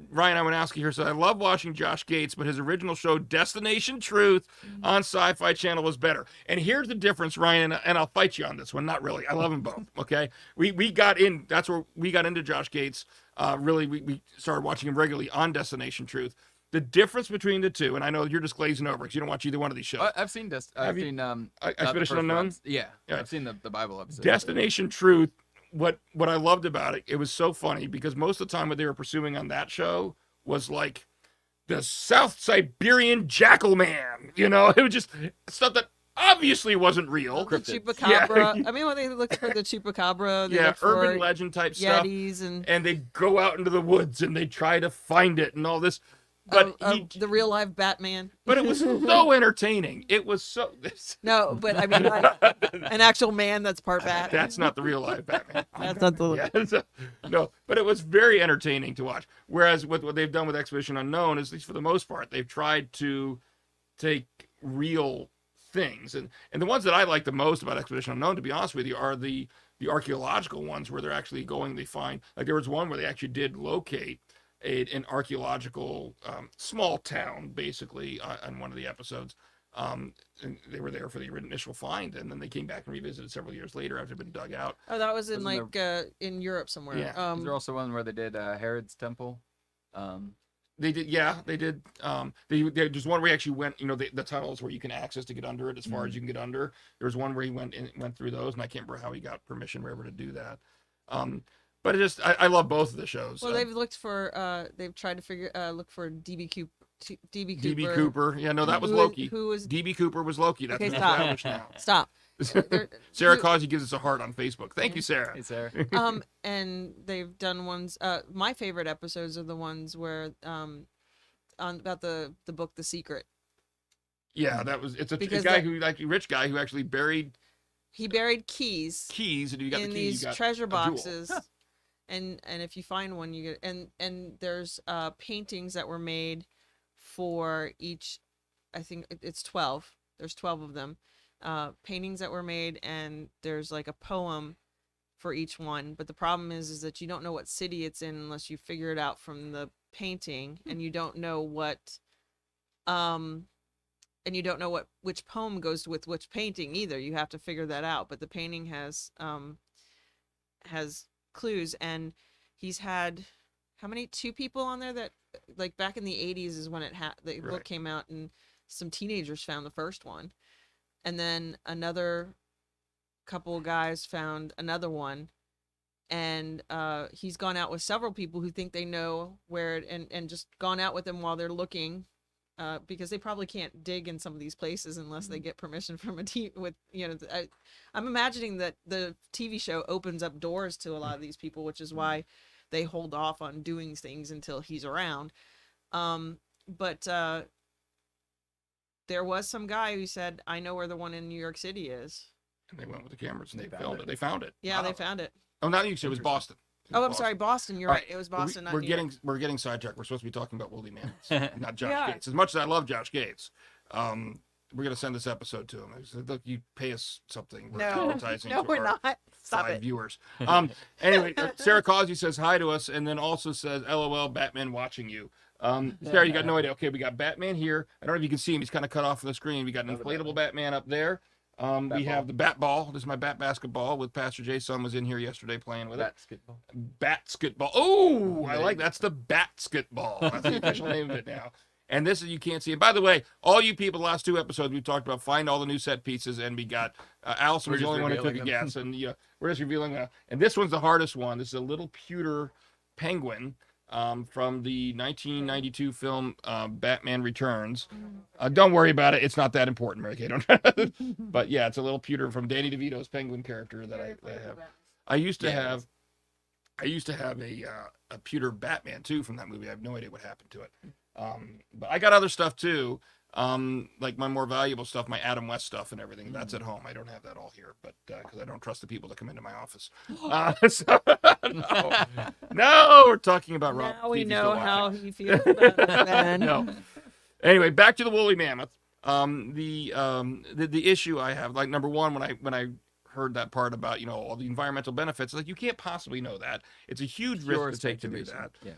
Ryan, I want to ask you here. So I love watching Josh Gates, but his original show, Destination Truth, on Sci-Fi Channel was better. And here's the difference, Ryan, and I'll fight you on this one. Not really. I love them both. Okay, that's where we got into Josh Gates. Really, we started watching him regularly on Destination Truth. The difference between the two, and I know you're just glazing over because you don't watch either one of these shows. I've seen Expedition Unknown. Ones. Yeah, I've seen the Bible episode. Destination Truth. What I loved about it, it was so funny because most of the time what they were pursuing on that show was like the South Siberian Jackal Man. It was just stuff that obviously wasn't real. The chupacabra. Yeah. I mean, when they look for the chupacabra, they look for urban legend type stuff. Yetis and they go out into the woods and they try to find it and all this. But the real live Batman. But it was so entertaining. It was so. No, but I mean, an actual man that's part bat. That's not the real live Batman. That's not the. No, but it was very entertaining to watch. Whereas what they've done with Expedition Unknown is, at least for the most part, they've tried to take real things, and the ones that I like the most about Expedition Unknown, to be honest with you, are the archaeological ones where they're actually going. They find, like, there was one where they actually did locate an archaeological small town, basically, on one of the episodes. And they were there for the initial find, and then they came back and revisited several years later after it had been dug out. Oh, that was in in Europe somewhere. Yeah. Was there also one where they did Herod's temple? They did, yeah, they did. There's one where he actually went, the tunnels where you can access to get under it as far as you can get under. There was one where he went through those, and I can't remember how he got permission wherever to do that. But it just, I love both of the shows. Well, they've looked for, they've tried to look for DB Cooper. DB Cooper. Yeah, no, that was Loki. Who was DB Cooper was Loki. That's okay, established now. Stop. Sarah Causey gives us a heart on Facebook. Thank you, Sarah. Hey, Sarah. And they've done ones. My favorite episodes are the ones where about the book The Secret. Yeah, it's a guy who, like, a rich guy who actually buried. He buried keys, and you got in the keys, these treasure boxes. And if you find one, you get and there's paintings that were made for each. I think it's 12. There's 12 of them, paintings that were made, and there's like a poem for each one. But the problem is that you don't know what city it's in unless you figure it out from the painting, and you don't know which poem goes with which painting either. You have to figure that out. But the painting has clues, and he's had how many? 2 people on there that, like, back in the 80s is when the book came out, and some teenagers found the first one, and then another couple guys found another one, and he's gone out with several people who think they know where it, and just gone out with them while they're looking, because they probably can't dig in some of these places unless they get permission from I'm imagining that the TV show opens up doors to a lot of these people, which is why they hold off on doing things until he's around. But there was some guy who said, I know where the one in New York City is. And they went with the cameras and they filmed it. They found it. Yeah, Wow. they found it. Oh, not New York City. It was Boston. I'm sorry, Boston. You're right. It was Boston, not New York. We're getting sidetracked. We're supposed to be talking about Woolly Mammoths, not Josh Yeah. Gates. As much as I love Josh Gates, we're gonna send this episode to him. I said, look, you pay us something. We're advertising No, to we're our not. Stop 5 it. viewers. Anyway, Sarah Causey says hi to us, and then also says, LOL, Batman watching you. Sarah, you got no idea. Okay, we got Batman here. I don't know if you can see him. He's kind of cut off from the screen. We got an inflatable Batman up there. We have the bat ball. This is my bat basketball with Pastor Jay's son was in here yesterday playing with it. Basketball. Oh, I like that's the basketball. That's the official name of it now. And this is, you can't see it. By the way, all you people, the last 2 episodes we've talked about, find all the new set pieces, and we got Allison was the only one who took a guess, and we're just revealing and this one's the hardest one. This is a little pewter penguin from the 1992 film Batman Returns. Don't worry about it. It's not that important, Mary Kay. Don't. But yeah, it's a little pewter from Danny DeVito's penguin character that I have. I used to have a pewter Batman too from that movie. I have no idea what happened to it. But I got other stuff too. Like my more valuable stuff, my Adam West stuff and everything. That's at home. I don't have that all here, but because I don't trust the people that come into my office. No, we're talking about Rob. Now we Stevie's know still how watching. he feels about that. No. Anyway, back to the Woolly Mammoth. The issue I have, like, number one, when I heard that part about all the environmental benefits, like, you can't possibly know that. It's a huge risk to take to do that. Yeah.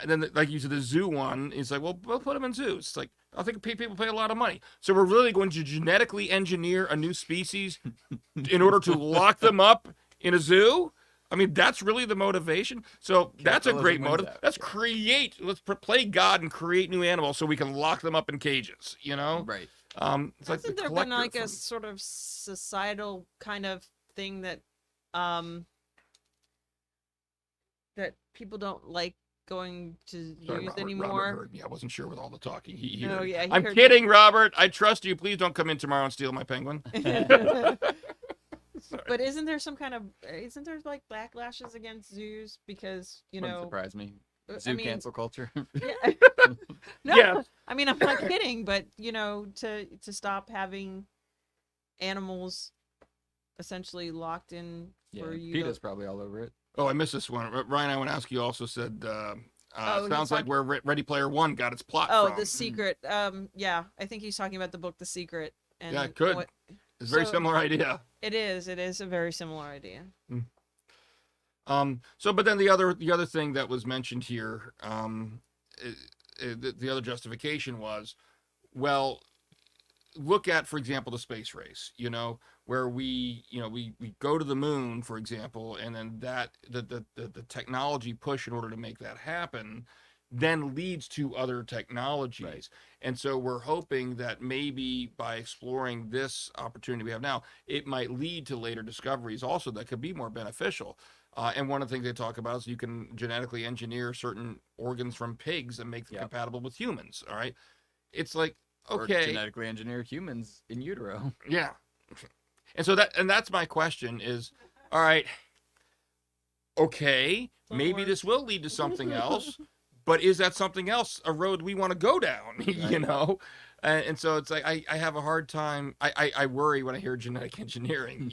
And then, like you said, the zoo one is like, well, we'll put them in zoos. It's like, I think people pay a lot of money. So we're really going to genetically engineer a new species in order to lock them up in a zoo? I mean, that's really the motivation. So that's a great motive. Let's play God and create new animals so we can lock them up in cages, Right. It's like Hasn't there been like a sort of societal kind of thing that that people don't like going to Sorry, use Robert anymore? heard me. I wasn't sure with all the talking. He Oh, heard. yeah, he I'm heard kidding, Robert. I trust you. Please don't come in tomorrow and steal my penguin. But isn't there like backlashes against zoos because Wouldn't surprise me. Zoo cancel culture. Yeah. No, Yeah. I mean, I'm not kidding, but to stop having animals essentially locked in for you. PETA's probably all over it. Oh, I missed this one. Ryan Iwanowski also said, sounds like where Ready Player One got its plot from. The Secret. Yeah, I think he's talking about the book The Secret. And Yeah, it could. It's a very similar idea. It is a very similar idea. But then the other thing that was mentioned here, the other justification was, well, look at, for example, the space race, where we go to the moon, for example, and then that the technology push in order to make that happen then leads to other technologies. Right. And so we're hoping that maybe by exploring this opportunity we have now, it might lead to later discoveries also that could be more beneficial. And one of the things they talk about is you can genetically engineer certain organs from pigs and make them compatible with humans. All right. It's like, okay. Or genetically engineer humans in utero. Yeah. And so that's my question is, all right, okay, maybe this will lead to something else, but is that something else a road we want to go down, Right. And so it's like, I have a hard time. I worry when I hear genetic engineering,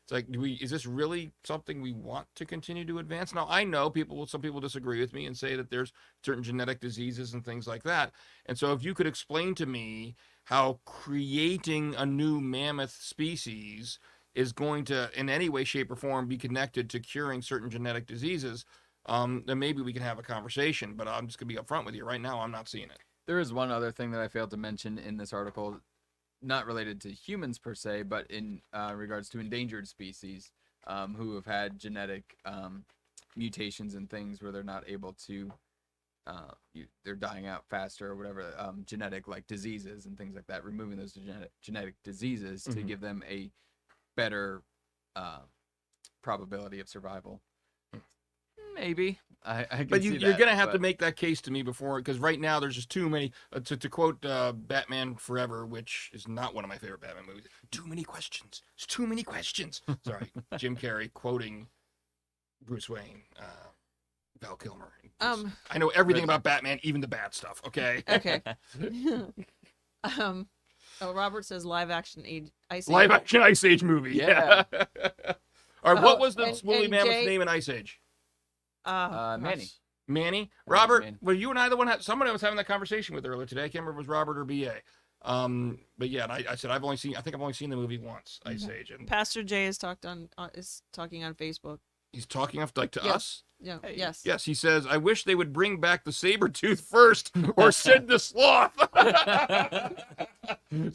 It's like, is this really something we want to continue to advance? Now, I know some people disagree with me and say that there's certain genetic diseases and things like that. And so if you could explain to me how creating a new mammoth species is going to, in any way, shape, or form, be connected to curing certain genetic diseases, then maybe we can have a conversation. But I'm just going to be upfront with you. Right now, I'm not seeing it. There is one other thing that I failed to mention in this article, not related to humans per se, but in regards to endangered species who have had genetic mutations and things where they're not able to, they're dying out faster or whatever, genetic like diseases and things like that, removing those genetic diseases to give them a better probability of survival. Maybe. I can but see you're that, going to have to make that case to me before, because right now there's just too many, to quote Batman Forever, which is not one of my favorite Batman movies, too many questions. It's too many questions. Sorry, Jim Carrey quoting Bruce Wayne, Val Kilmer. I know everything about Batman, even the bad stuff, okay? Okay. Robert says live action Ice Age. Live action Ice Age movie. Yeah. All right, what was the and Woolly Mammoth's Jay- name in Ice Age? Manny. Manny? That was Robert? Manny. Well, you and I the one someone I was having that conversation with earlier today. I can't remember if it was Robert or BA. But yeah, and I said I think I've only seen the movie once, Ice Age, and Pastor Jay is talking on Facebook. he's talking to Yes. us. Yeah. Hey. Yes. Yes, he says, I wish they would bring back the saber tooth first, or Sid the Sloth.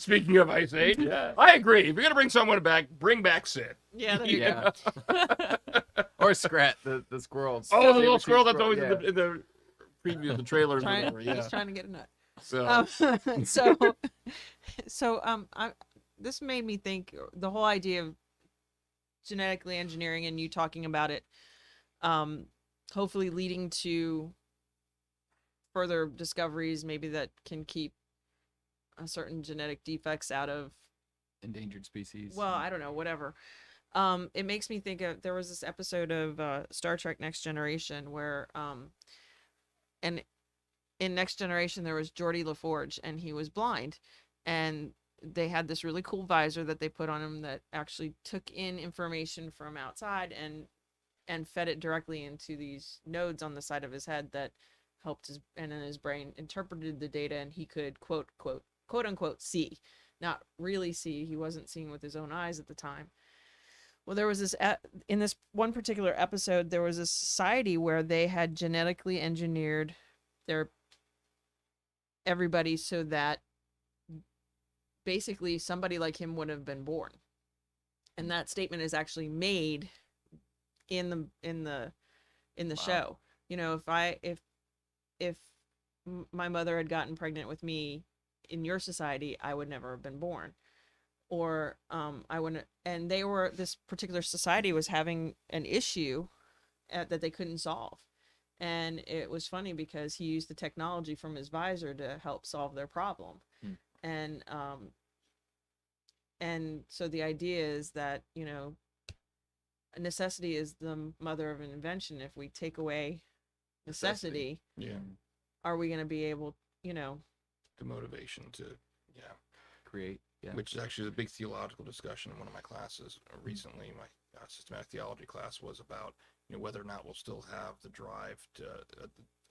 Speaking of Ice Age, Yeah. I agree. If you're gonna bring someone back, bring back Sid. Yeah. There you go. Yeah. Or Scrat, the squirrels. Oh, the little squirrel that's always yeah. in the preview of the trailers or whatever. Yeah. He's trying to get a nut. So This made me think the whole idea of genetically engineering and you talking about it, hopefully leading to further discoveries, maybe that can keep certain genetic defects out of, Endangered species. well, I don't know, whatever. It makes me think of, there was this episode of Star Trek Next Generation where, and in Next Generation there was Geordi LaForge and he was blind, and they had this really cool visor that they put on him that actually took in information from outside and fed it directly into these nodes on the side of his head that helped in his brain interpreted the data, and he could quote unquote see, not really see. He wasn't seeing with his own eyes at the time. Well, there was this, in this one particular episode, there was a society where they had genetically engineered everybody so that basically somebody like him would have been born. And that statement is actually made in the Wow. show. You know, if my mother had gotten pregnant with me in your society, I would never have been born. Or I wouldn't, and this particular society was having an issue that they couldn't solve. And it was funny because he used the technology from his visor to help solve their problem. And so the idea is that, you know, necessity is the mother of an invention. If we take away necessity, yeah, are we going to be able, you know, the motivation to Create. Yeah. which is actually a big theological discussion in one of my classes recently. My systematic theology class was about, you know, whether or not we'll still have the drive to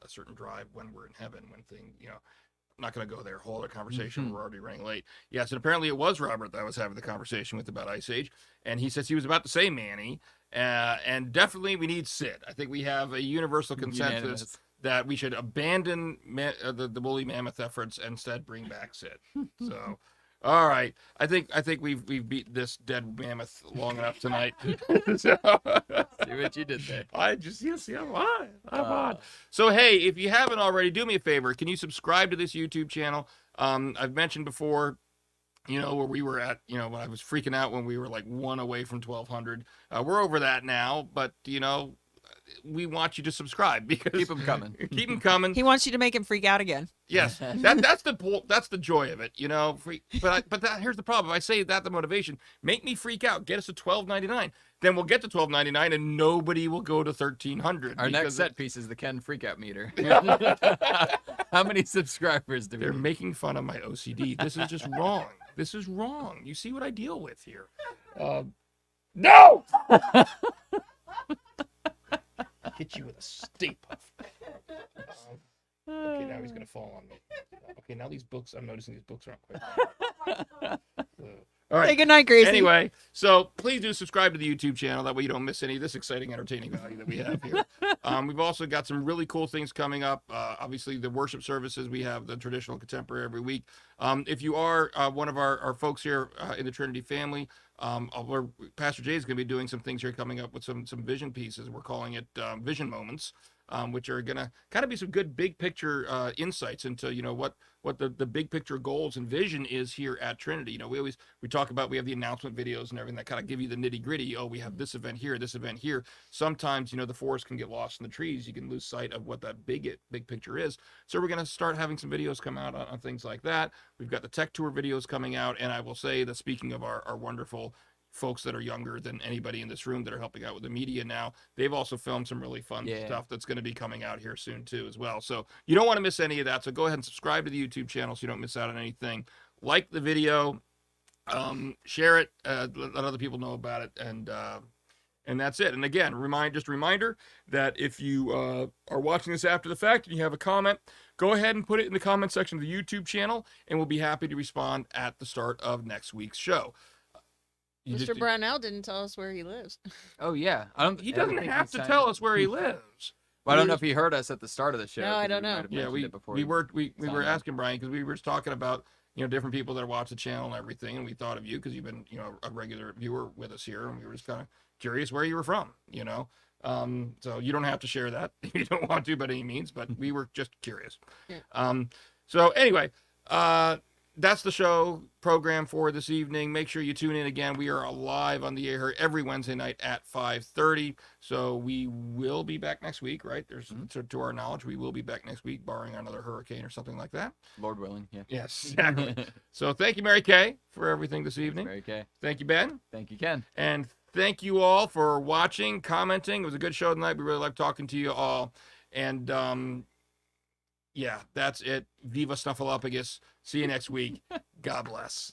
a certain drive when we're in heaven, when things, you know, I'm not going to go there. Whole other conversation. Mhm. We're already running late. Yes, and apparently it was Robert that I was having the conversation with about Ice Age, and he says he was about to say Manny, and definitely we need Sid. I think we have a universal consensus Unanimous. that we should abandon the Woolly Mammoth efforts and instead bring back Sid. So, all right, I think we've beat this dead mammoth long enough tonight. So, See what you did there. I just I'm on. So hey, if you haven't already, do me a favor. Can you subscribe to this YouTube channel? I've mentioned before, you know, where we were at, you know, when I was freaking out when we were like 1 away from 1,200. We're over that now, but you know, we want you to subscribe because Keep them coming. keep them coming. he wants you to make him freak out again. Yes, that's the joy of it, you know. But here's the problem. If I say that the motivation, make me freak out, get us to $12.99, then we'll get to $12.99, and nobody will go to $1,300. Our next because set piece is the Ken freakout meter. How many subscribers do we they're need? making fun of my OCD. This is just wrong. This is wrong. You see what I deal with here. No! Hit you with a Stay Puft. Okay, now he's gonna fall on me. Okay, now these books, I'm noticing these books aren't quite. All right. Say goodnight, Gracie. Anyway, so please do subscribe to the YouTube channel. That way you don't miss any of this exciting, entertaining value that we have here. We've also got some really cool things coming up. Obviously, the worship services. We have the traditional contemporary every week. If you are one of our folks here in the Trinity family, Pastor Jay is going to be doing some things here coming up with some vision pieces. We're calling it Vision Moments. Which are going to kind of be some good big picture insights into, what the big picture goals and vision is here at Trinity. We talk about, we have the announcement videos and everything that kind of give you the nitty gritty. Oh, we have this event here, this event here. Sometimes, the forest can get lost in the trees. You can lose sight of what that big picture is. So we're going to start having some videos come out on things like that. We've got the tech tour videos coming out. And I will say that, speaking of our wonderful folks that are younger than anybody in this room that are helping out with the media now, they've also filmed some really fun stuff that's going to be coming out here soon too as well. So you don't want to miss any of that. So go ahead and subscribe to the YouTube channel so you don't miss out on anything. Like the video, share it, let other people know about it, and that's it. And again, just a reminder that if you are watching this after the fact and you have a comment, go ahead and put it in the comment section of the YouTube channel, and we'll be happy to respond at the start of next week's show. Mr. Brownell didn't tell us where he lives. Oh yeah, He doesn't have to tell us where he lives. Well, I don't know if he heard us at the start of the show. No, I don't know. Yeah, we were asking Brian, because we were just talking about different people that watch the channel and everything, and we thought of you because you've been a regular viewer with us here, and we were just kind of curious where you were from. So you don't have to share that if you don't want to by any means, but we were just curious. Yeah. So anyway, that's the show program for this evening. Make sure you tune in again. We are live on the air every Wednesday night at 5:30. So we will be back next week, right? To our knowledge, we will be back next week, barring another hurricane or something like that. Lord willing, yeah. Yes, exactly. So thank you, Mary Kay, for everything this evening. Mary Kay. Thank you, Ben. Thank you, Ken. And thank you all for watching, commenting. It was a good show tonight. We really liked talking to you all. And yeah, that's it. Viva Snuffleupagus. See you next week. God bless.